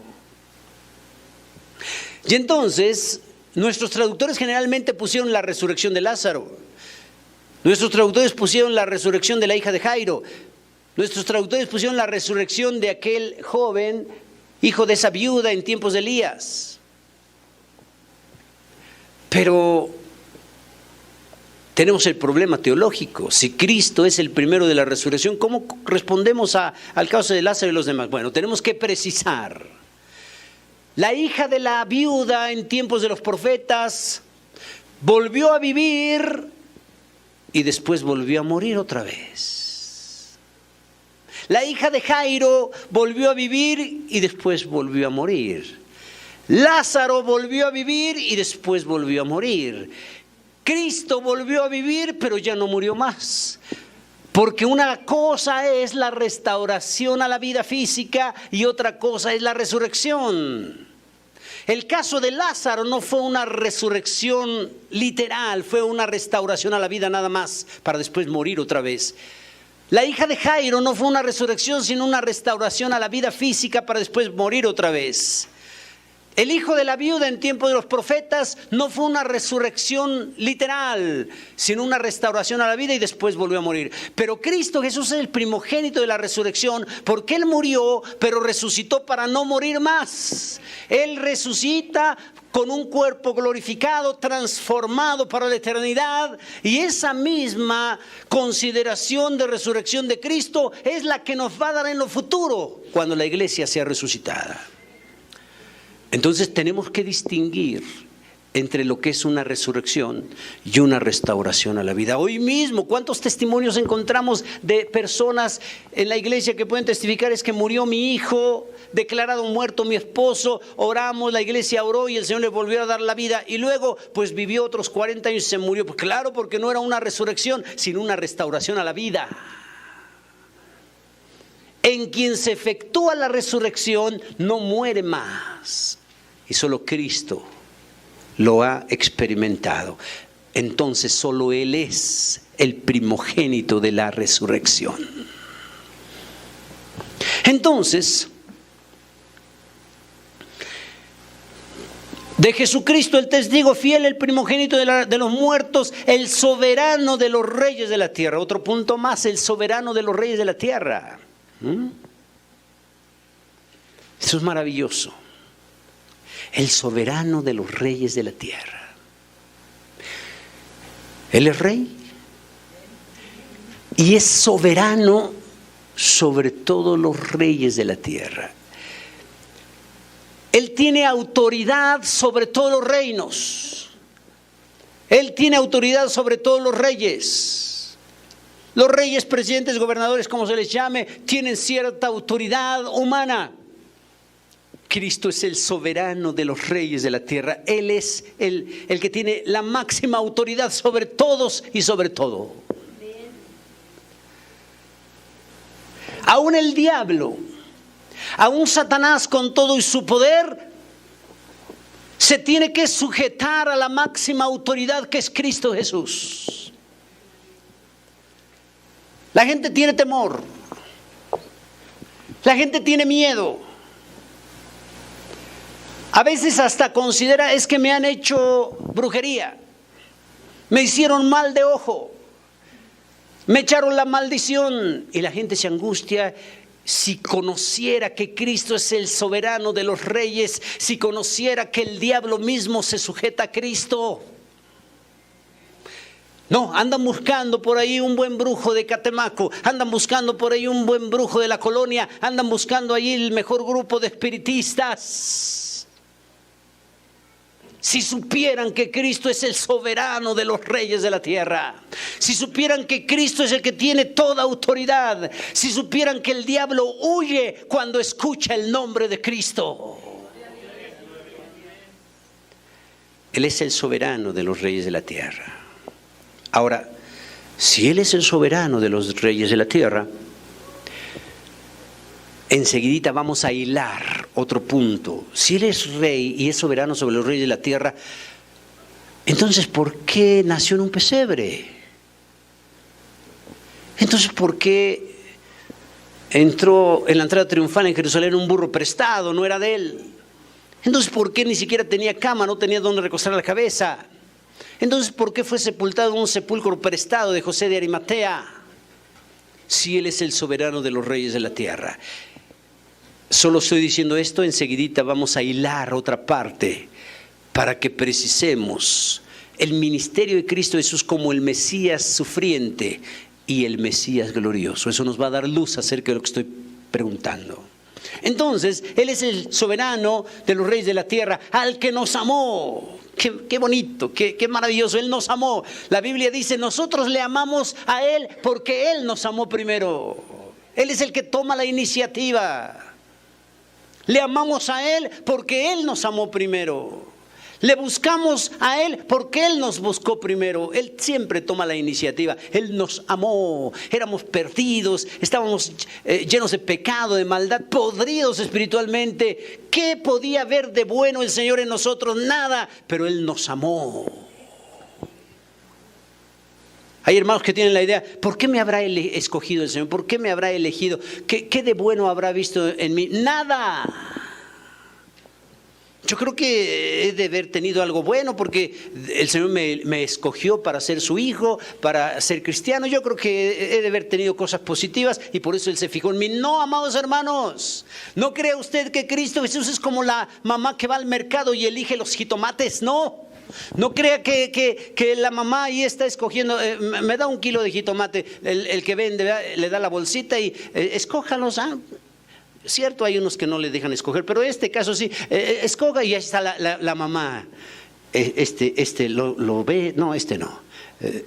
Y entonces, nuestros traductores generalmente pusieron la resurrección de Lázaro. Nuestros traductores pusieron la resurrección de la hija de Jairo. Nuestros traductores pusieron la resurrección de aquel joven, hijo de esa viuda en tiempos de Elías. Pero tenemos el problema teológico. Si Cristo es el primero de la resurrección, ¿cómo respondemos al caso de Lázaro y los demás? Bueno, tenemos que precisar. La hija de la viuda en tiempos de los profetas volvió a vivir y después volvió a morir otra vez. La hija de Jairo volvió a vivir y después volvió a morir. Lázaro volvió a vivir y después volvió a morir. Cristo volvió a vivir, pero ya no murió más. Porque una cosa es la restauración a la vida física y otra cosa es la resurrección. El caso de Lázaro no fue una resurrección literal, fue una restauración a la vida nada más, para después morir otra vez. La hija de Jairo no fue una resurrección, sino una restauración a la vida física para después morir otra vez. El hijo de la viuda en tiempo de los profetas no fue una resurrección literal, sino una restauración a la vida y después volvió a morir. Pero Cristo Jesús es el primogénito de la resurrección porque Él murió, pero resucitó para no morir más. Él resucita con un cuerpo glorificado, transformado para la eternidad, y esa misma consideración de resurrección de Cristo es la que nos va a dar en lo futuro cuando la iglesia sea resucitada. Entonces tenemos que distinguir entre lo que es una resurrección y una restauración a la vida. Hoy mismo, ¿cuántos testimonios encontramos de personas en la iglesia que pueden testificar? Es que murió mi hijo, declarado muerto mi esposo, oramos, la iglesia oró y el Señor le volvió a dar la vida y luego pues vivió otros 40 años y se murió. Pues claro, porque no era una resurrección, sino una restauración a la vida. En quien se efectúa la resurrección no muere más. Y solo Cristo lo ha experimentado. Entonces solo Él es el primogénito de la resurrección. Entonces, de Jesucristo el testigo fiel, el primogénito de los muertos, el soberano de los reyes de la tierra. Otro punto más, el soberano de los reyes de la tierra. Eso es maravilloso. El soberano de los reyes de la tierra. Él es rey. y es soberano sobre todos los reyes de la tierra. Él tiene autoridad sobre todos los reinos. Él tiene autoridad sobre todos los reyes. Los reyes, presidentes, gobernadores, como se les llame, tienen cierta autoridad humana. Cristo es el soberano de los reyes de la tierra. Él es el que tiene la máxima autoridad sobre todos y sobre todo. Aún el diablo, aún Satanás con todo y su poder, se tiene que sujetar a la máxima autoridad que es Cristo Jesús. La gente tiene temor. La gente tiene miedo. A veces hasta considera, es que me han hecho brujería. Me hicieron mal de ojo. Me echaron la maldición. Y la gente se angustia. Si conociera que Cristo es el soberano de los reyes, si conociera que el diablo mismo se sujeta a Cristo. No, andan buscando por ahí un buen brujo de Catemaco, andan buscando por ahí un buen brujo de la colonia, andan buscando ahí el mejor grupo de espiritistas. Si supieran que Cristo es el soberano de los reyes de la tierra, si supieran que Cristo es el que tiene toda autoridad, si supieran que el diablo huye cuando escucha el nombre de Cristo. Él es el soberano de los reyes de la tierra. Ahora, si Él es el soberano de los reyes de la tierra, enseguidita vamos a hilar otro punto. Si Él es rey y es soberano sobre los reyes de la tierra, entonces ¿por qué nació en un pesebre? Entonces ¿por qué entró en la entrada triunfal en Jerusalén un burro prestado? No era de Él. Entonces ¿por qué ni siquiera tenía cama, no tenía dónde recostar la cabeza? Entonces ¿por qué fue sepultado en un sepulcro prestado de José de Arimatea? Si Él es el soberano de los reyes de la tierra. Solo estoy diciendo esto, enseguidita vamos a hilar otra parte para que precisemos el ministerio de Cristo Jesús como el Mesías sufriente y el Mesías glorioso. Eso nos va a dar luz acerca de lo que estoy preguntando. Entonces, Él es el soberano de los reyes de la tierra, al que nos amó. Qué bonito, qué maravilloso, Él nos amó. La Biblia dice, nosotros le amamos a Él porque Él nos amó primero. Él es el que toma la iniciativa. Le amamos a Él porque Él nos amó primero. Le buscamos a Él porque Él nos buscó primero. Él siempre toma la iniciativa. Él nos amó. Éramos perdidos, estábamos llenos de pecado, de maldad, podridos espiritualmente. ¿Qué podía haber de bueno el Señor en nosotros? Nada, pero Él nos amó. Hay hermanos que tienen la idea, ¿por qué me habrá escogido el Señor? ¿Por qué me habrá elegido? ¿Qué de bueno habrá visto en mí? Nada. Yo creo que he de haber tenido algo bueno porque el Señor me escogió para ser su hijo, para ser cristiano. Yo creo que he de haber tenido cosas positivas y por eso Él se fijó en mí. No, amados hermanos, no crea usted que Cristo Jesús es como la mamá que va al mercado y elige los jitomates, no. No crea que la mamá ahí está escogiendo, me da 1 kilo de jitomate, el que vende, ¿verdad? Le da la bolsita y escójalos. Cierto, hay unos que no le dejan escoger, pero en este caso sí, escoja y ahí está la mamá. Lo ve, no, este no.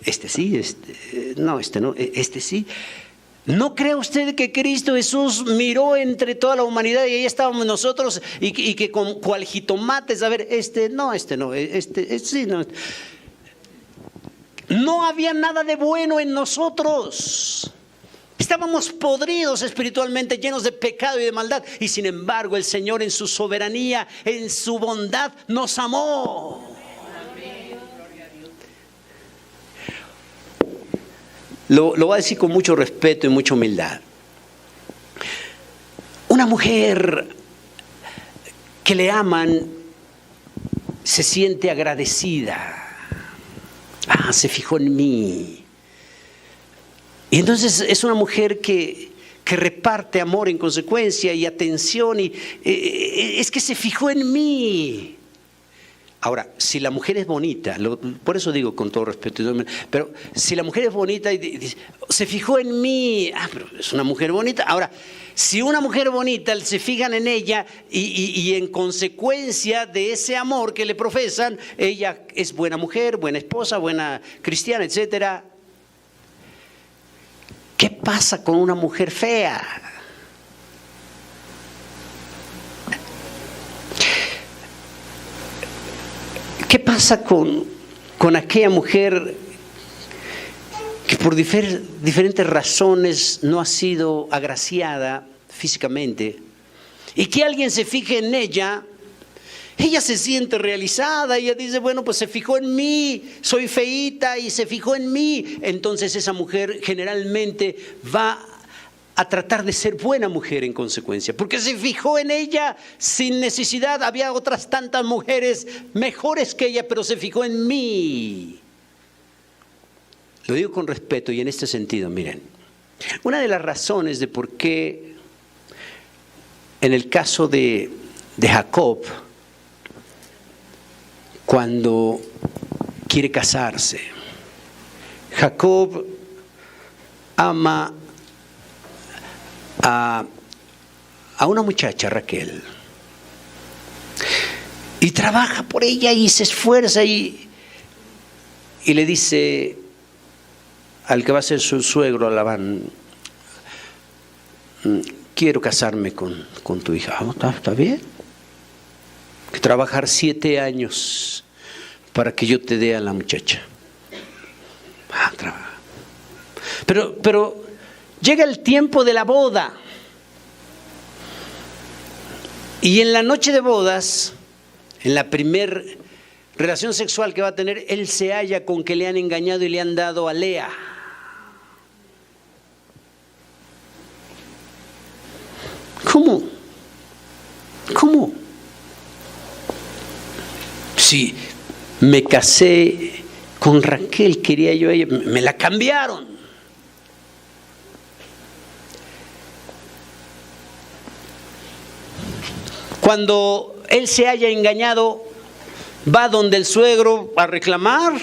Este sí, no, este no, este sí. ¿No cree usted que Cristo Jesús miró entre toda la humanidad y ahí estábamos nosotros y que con cual jitomates, a ver, este sí, no. No había nada de bueno en nosotros. Estábamos podridos espiritualmente, llenos de pecado y de maldad. Y sin embargo el Señor en su soberanía, en su bondad, nos amó. Lo voy a decir con mucho respeto y mucha humildad. Una mujer que le aman se siente agradecida. Se fijó en mí. Y entonces es una mujer que reparte amor en consecuencia y atención. Y es que se fijó en mí. Ahora, si la mujer es bonita, por eso digo con todo respeto, pero si la mujer es bonita y dice, se fijó en mí, pero es una mujer bonita. Ahora, si una mujer bonita se fijan en ella y en consecuencia de ese amor que le profesan, ella es buena mujer, buena esposa, buena cristiana, etcétera. ¿Qué pasa con una mujer fea? ¿Qué pasa con aquella mujer que por diferentes razones no ha sido agraciada físicamente y que alguien se fije en ella? Ella se siente realizada, ella dice, bueno, pues se fijó en mí, soy feíta y se fijó en mí. Entonces esa mujer generalmente va a tratar de ser buena mujer en consecuencia, porque se fijó en ella sin necesidad. Había otras tantas mujeres mejores que ella, pero se fijó en mí. Lo digo con respeto y en este sentido, miren, una de las razones de por qué en el caso de Jacob, cuando quiere casarse, Jacob ama a una muchacha, Raquel, y trabaja por ella y se esfuerza y le dice al que va a ser su suegro, a Labán, quiero casarme con tu hija. ¿Está bien? Que trabajar 7 años para que yo te dé a la muchacha. Trabaja. Pero llega el tiempo de la boda. Y en la noche de bodas, en la primer relación sexual que va a tener, él se halla con que le han engañado y le han dado a Lea. ¿Cómo? Si me casé con Raquel, quería yo a ella, me la cambiaron. Cuando él se haya engañado, va donde el suegro a reclamar.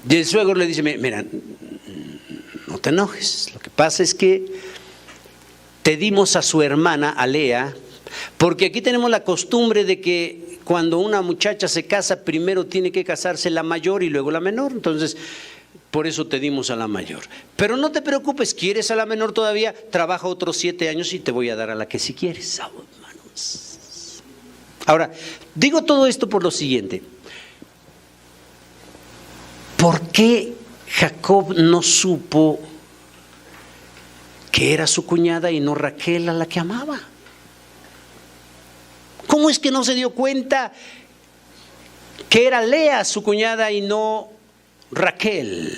Y el suegro le dice, mira, no te enojes. Lo que pasa es que te dimos a su hermana, a Lea, porque aquí tenemos la costumbre de que cuando una muchacha se casa, primero tiene que casarse la mayor y luego la menor. Entonces, por eso te dimos a la mayor. Pero no te preocupes, quieres a la menor todavía, trabaja otros 7 años y te voy a dar a la que si quieres. Ahora, digo todo esto por lo siguiente. ¿Por qué Jacob no supo que era su cuñada y no Raquel a la que amaba? ¿Cómo es que no se dio cuenta que era Lea su cuñada y no Raquel?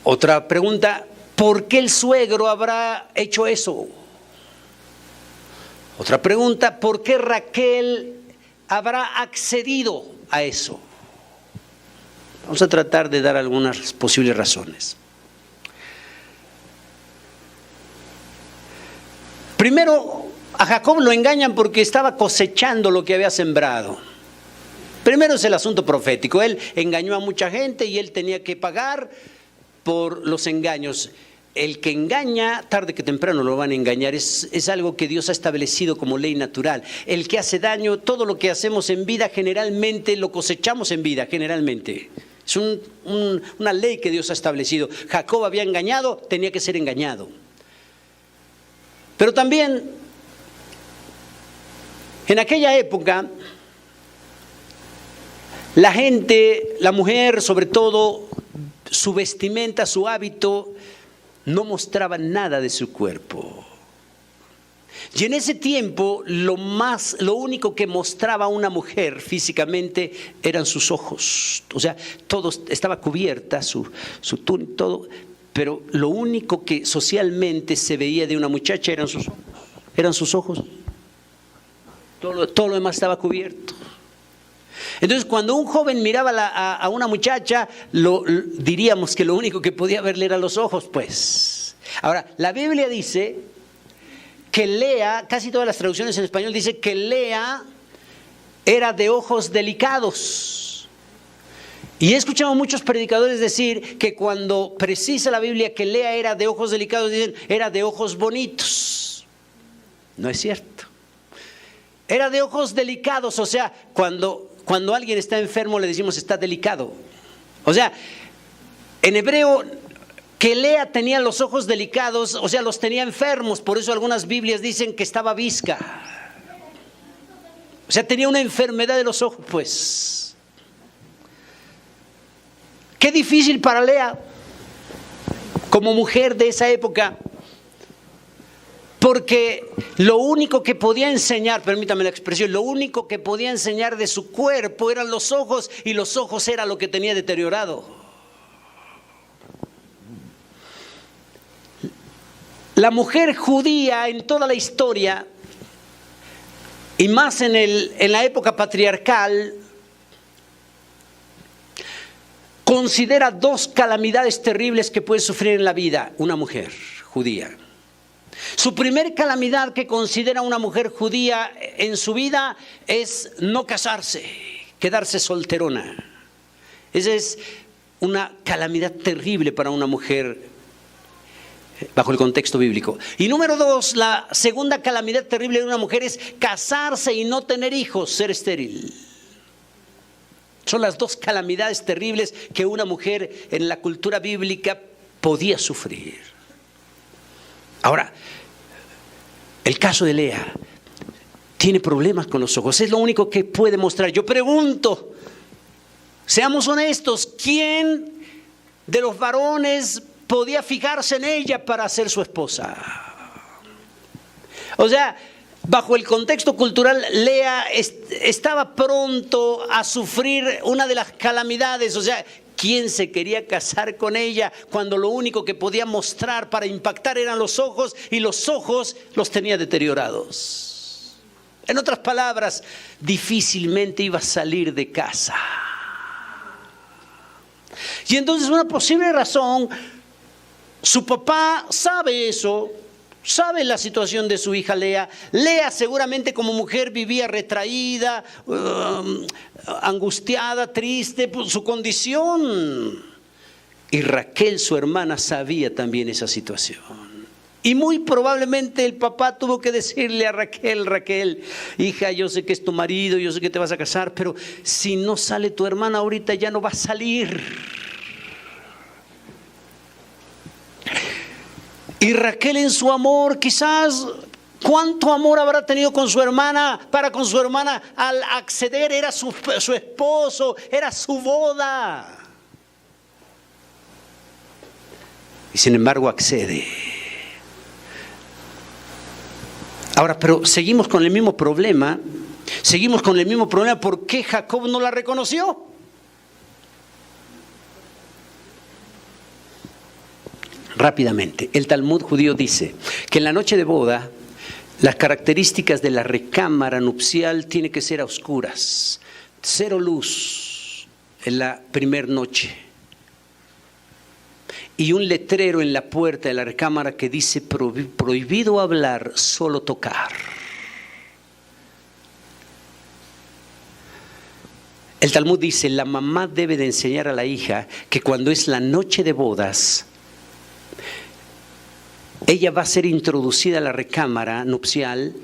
Otra pregunta, ¿por qué el suegro habrá hecho eso? Otra pregunta, ¿por qué Raquel habrá accedido a eso? Vamos a tratar de dar algunas posibles razones. Primero, a Jacob lo engañan porque estaba cosechando lo que había sembrado. Primero es el asunto profético. Él engañó a mucha gente y él tenía que pagar por los engaños. El que engaña, tarde que temprano lo van a engañar. Es algo que Dios ha establecido como ley natural. El que hace daño, todo lo que hacemos en vida, generalmente lo cosechamos en vida, generalmente. Es una ley que Dios ha establecido. Jacob había engañado, tenía que ser engañado. Pero también, en aquella época, la gente, la mujer sobre todo, su vestimenta, su hábito, no mostraba nada de su cuerpo. Y en ese tiempo, lo único que mostraba una mujer físicamente eran sus ojos. O sea, todo estaba cubierta, su túnica, todo. Pero lo único que socialmente se veía de una muchacha eran sus ojos. Eran sus ojos. Todo lo demás estaba cubierto. Entonces, cuando un joven miraba a una muchacha, diríamos que lo único que podía verle eran los ojos, pues. Ahora, la Biblia dice que Lea, casi todas las traducciones en español dice que Lea era de ojos delicados. Y he escuchado a muchos predicadores decir que cuando precisa la Biblia que Lea era de ojos delicados, dicen era de ojos bonitos. No es cierto. Era de ojos delicados, o sea, cuando alguien está enfermo le decimos está delicado. O sea, en hebreo, que Lea tenía los ojos delicados, o sea, los tenía enfermos, por eso algunas Biblias dicen que estaba visca. O sea, tenía una enfermedad de los ojos, pues. Qué difícil para Lea, como mujer de esa época, porque lo único que podía enseñar, permítame la expresión, lo único que podía enseñar de su cuerpo eran los ojos, y los ojos era lo que tenía deteriorado. La mujer judía en toda la historia, y más en la época patriarcal, considera dos calamidades terribles que puede sufrir en la vida una mujer judía. Su primer calamidad que considera una mujer judía en su vida es no casarse, quedarse solterona. Esa es una calamidad terrible para una mujer bajo el contexto bíblico. Y número dos, la segunda calamidad terrible de una mujer es casarse y no tener hijos, ser estéril. Son las dos calamidades terribles que una mujer en la cultura bíblica podía sufrir. Ahora, el caso de Lea tiene problemas con los ojos, es lo único que puede mostrar. Yo pregunto, seamos honestos, ¿quién de los varones podía fijarse en ella para ser su esposa? O sea, bajo el contexto cultural, Lea estaba pronto a sufrir una de las calamidades. O sea, ¿quién se quería casar con ella cuando lo único que podía mostrar para impactar eran los ojos, y los ojos los tenía deteriorados? En otras palabras, difícilmente iba a salir de casa. Y entonces una posible razón, su papá sabe eso, sabe la situación de su hija Lea. Lea seguramente como mujer vivía retraída, angustiada, triste por su condición. Y Raquel, su hermana, sabía también esa situación. Y muy probablemente el papá tuvo que decirle a Raquel: Raquel, hija, yo sé que es tu marido, yo sé que te vas a casar, pero si no sale tu hermana ahorita, ya no va a salir. Y Raquel en su amor, quizás, ¿cuánto amor habrá tenido con su hermana? Para con su hermana al acceder, era su esposo, era su boda. Y sin embargo accede. Ahora, pero seguimos con el mismo problema. ¿Por qué Jacob no la reconoció? Rápidamente, el Talmud judío dice que en la noche de boda las características de la recámara nupcial tienen que ser a oscuras, cero luz en la primer noche, y un letrero en la puerta de la recámara que dice prohibido hablar, solo tocar. El Talmud dice, la mamá debe de enseñar a la hija que cuando es la noche de bodas, ella va a ser introducida a la recámara nupcial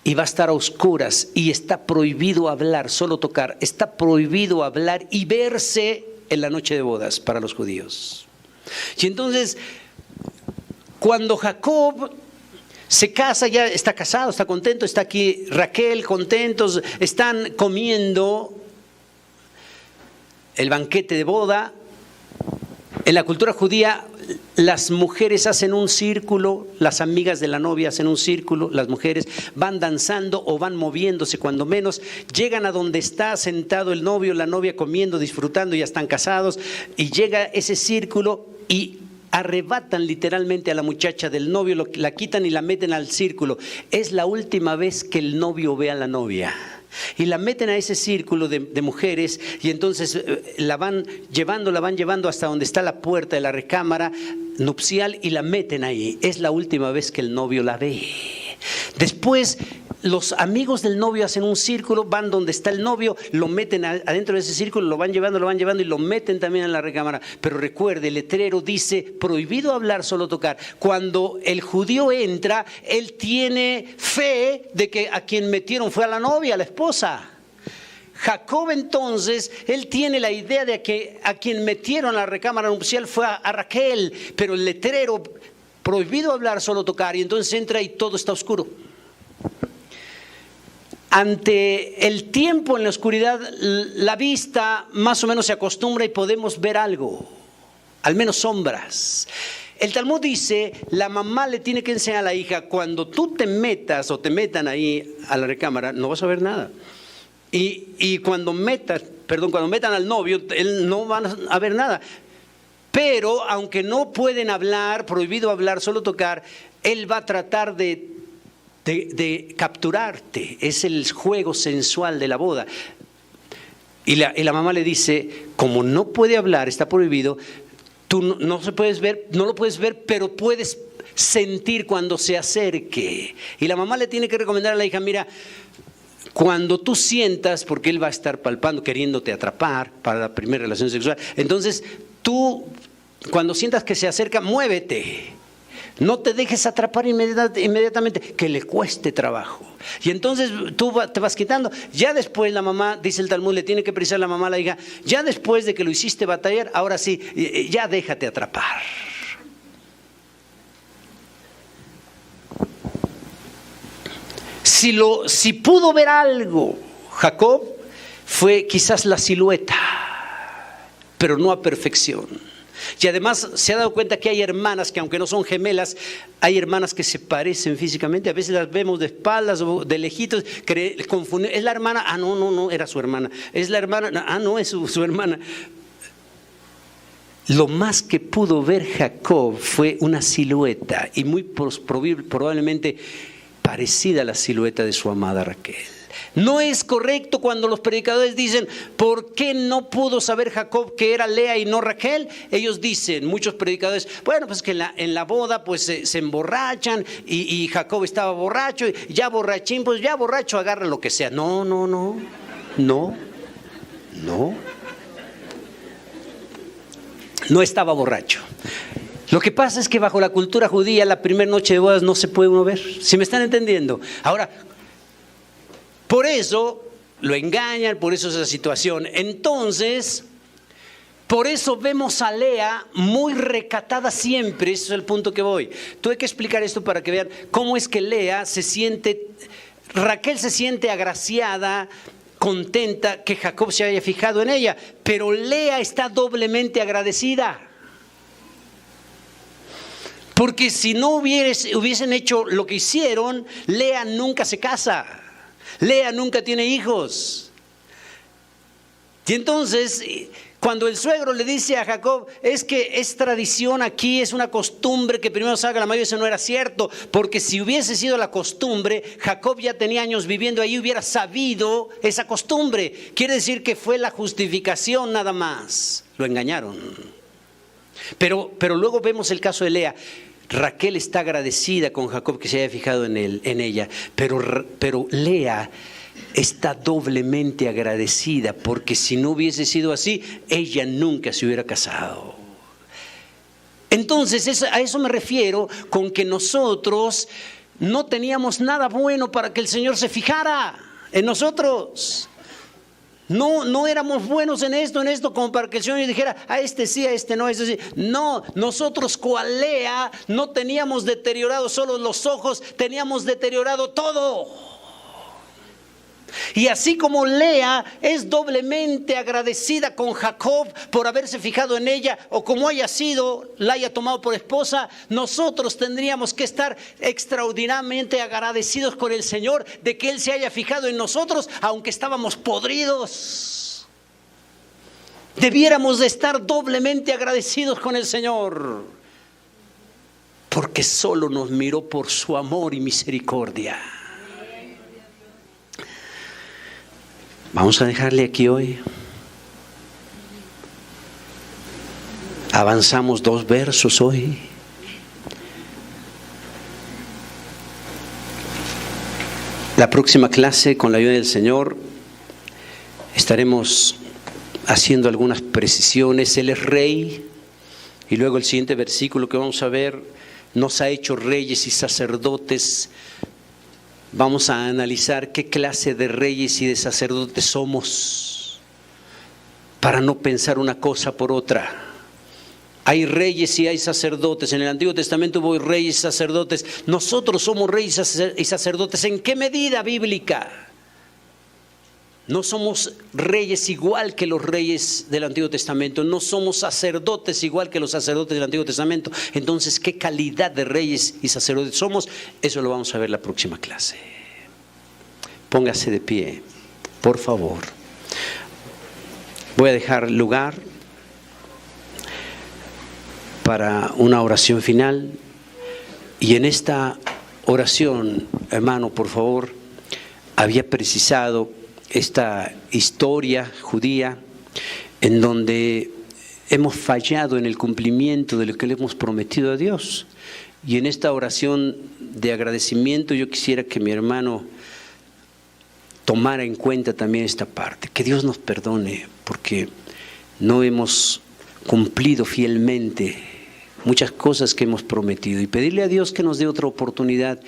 y va a estar a oscuras, y está prohibido hablar, solo tocar. Está prohibido hablar y verse en la noche de bodas para los judíos. Y entonces, cuando Jacob se casa, ya está casado, está contento, está aquí Raquel, contentos, están comiendo el banquete de boda. En la cultura judía, las mujeres hacen un círculo, las amigas de la novia hacen un círculo, las mujeres van danzando o van moviéndose, cuando menos llegan a donde está sentado el novio, la novia comiendo, disfrutando, ya están casados, y llega ese círculo y arrebatan literalmente a la muchacha del novio, la quitan y la meten al círculo. Es la última vez que el novio ve a la novia. Y la meten a ese círculo de mujeres, y entonces la van llevando hasta donde está la puerta de la recámara nupcial y la meten ahí. Es la última vez que el novio la ve. Después los amigos del novio hacen un círculo, van donde está el novio, lo meten adentro de ese círculo, lo van llevando y lo meten también en la recámara. Pero recuerde, el letrero dice, prohibido hablar, solo tocar. Cuando el judío entra, él tiene fe de que a quien metieron fue a la novia, a la esposa. Jacob entonces, él tiene la idea de que a quien metieron a la recámara nupcial fue a Raquel, pero el letrero, prohibido hablar, solo tocar, y entonces entra y todo está oscuro. Ante el tiempo en la oscuridad, la vista más o menos se acostumbra y podemos ver algo, al menos sombras. El Talmud dice, la mamá le tiene que enseñar a la hija, cuando tú te metas o te metan ahí a la recámara, no vas a ver nada. Y cuando metan al novio, él no van a ver nada. Pero aunque no pueden hablar, prohibido hablar, solo tocar, él va a tratar de capturarte. Es el juego sensual de la boda. Y la mamá le dice, como no puede hablar, está prohibido, tú no lo puedes ver, pero puedes sentir cuando se acerque. Y la mamá le tiene que recomendar a la hija, mira, cuando tú sientas, porque él va a estar palpando, queriéndote atrapar para la primera relación sexual, entonces tú, cuando sientas que se acerca, muévete. No te dejes atrapar inmediatamente, que le cueste trabajo. Y entonces tú te vas quitando. Ya después la mamá, dice el Talmud, le tiene que precisar la mamá a la hija, ya después de que lo hiciste batallar, ahora sí, ya déjate atrapar. Si pudo ver algo, Jacob, fue quizás la silueta, pero no a perfección. Y además se ha dado cuenta que hay hermanas que, aunque no son gemelas, hay hermanas que se parecen físicamente. A veces las vemos de espaldas o de lejitos, confunden. Es la hermana, no, era su hermana. Es la hermana, no, es su hermana. Lo más que pudo ver Jacob fue una silueta, y muy probablemente parecida a la silueta de su amada Raquel. No es correcto cuando los predicadores dicen, ¿por qué no pudo saber Jacob que era Lea y no Raquel? Ellos dicen, muchos predicadores, bueno, pues que en la boda pues se emborrachan y Jacob estaba borracho, y ya borrachín, pues ya borracho, agarra lo que sea. No. No estaba borracho. Lo que pasa es que bajo la cultura judía, la primera noche de bodas no se puede uno ver. ¿Sí me están entendiendo? Ahora, por eso lo engañan, por eso esa situación. Entonces, por eso vemos a Lea muy recatada siempre. Ese es el punto que voy. Tuve que explicar esto para que vean cómo es que Raquel se siente agraciada, contenta que Jacob se haya fijado en ella, pero Lea está doblemente agradecida. Porque si no hubiesen hecho lo que hicieron, Lea nunca se casa. Lea nunca tiene hijos. Y entonces, cuando el suegro le dice a Jacob, es que es tradición aquí, es una costumbre que primero salga la mayor, eso no era cierto, porque si hubiese sido la costumbre, Jacob ya tenía años viviendo allí, hubiera sabido esa costumbre. Quiere decir que fue la justificación nada más. Lo engañaron. Pero luego vemos el caso de Lea. Raquel está agradecida con Jacob que se haya fijado en ella, pero Lea está doblemente agradecida, porque si no hubiese sido así, ella nunca se hubiera casado. Entonces a eso me refiero con que nosotros no teníamos nada bueno para que el Señor se fijara en nosotros. No éramos buenos en esto, como para que el Señor dijera, a este sí, a este no, a este sí. No, nosotros cual Lea no teníamos deteriorado solo los ojos, teníamos deteriorado todo. Y así como Lea es doblemente agradecida con Jacob por haberse fijado en ella, o como haya sido, la haya tomado por esposa, nosotros tendríamos que estar extraordinariamente agradecidos con el Señor de que Él se haya fijado en nosotros, aunque estábamos podridos. Debiéramos de estar doblemente agradecidos con el Señor, porque solo nos miró por su amor y misericordia. Vamos a dejarle aquí hoy. Avanzamos 2 versos hoy. La próxima clase, con la ayuda del Señor, estaremos haciendo algunas precisiones. Él es rey, y luego el siguiente versículo que vamos a ver, nos ha hecho reyes y sacerdotes. Vamos a analizar qué clase de reyes y de sacerdotes somos, para no pensar una cosa por otra. Hay reyes y hay sacerdotes. En el Antiguo Testamento hubo reyes y sacerdotes. Nosotros somos reyes y sacerdotes. ¿En qué medida bíblica? No somos reyes igual que los reyes del Antiguo Testamento. No somos sacerdotes igual que los sacerdotes del Antiguo Testamento. Entonces, ¿qué calidad de reyes y sacerdotes somos? Eso lo vamos a ver la próxima clase. Póngase de pie, por favor. Voy a dejar lugar para una oración final, y en esta oración, hermano, por favor, había precisado esta historia judía en donde hemos fallado en el cumplimiento de lo que le hemos prometido a Dios. Y en esta oración de agradecimiento yo quisiera que mi hermano tomara en cuenta también esta parte, que Dios nos perdone porque no hemos cumplido fielmente muchas cosas que hemos prometido, y pedirle a Dios que nos dé otra oportunidad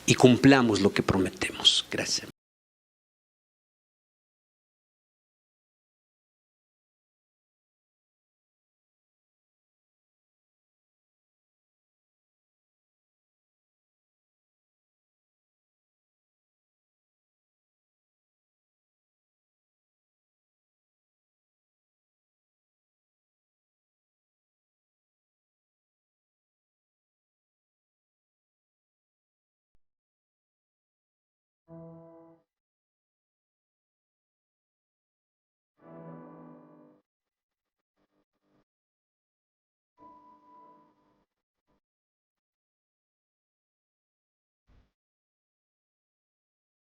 y cumplamos lo que prometemos. Gracias.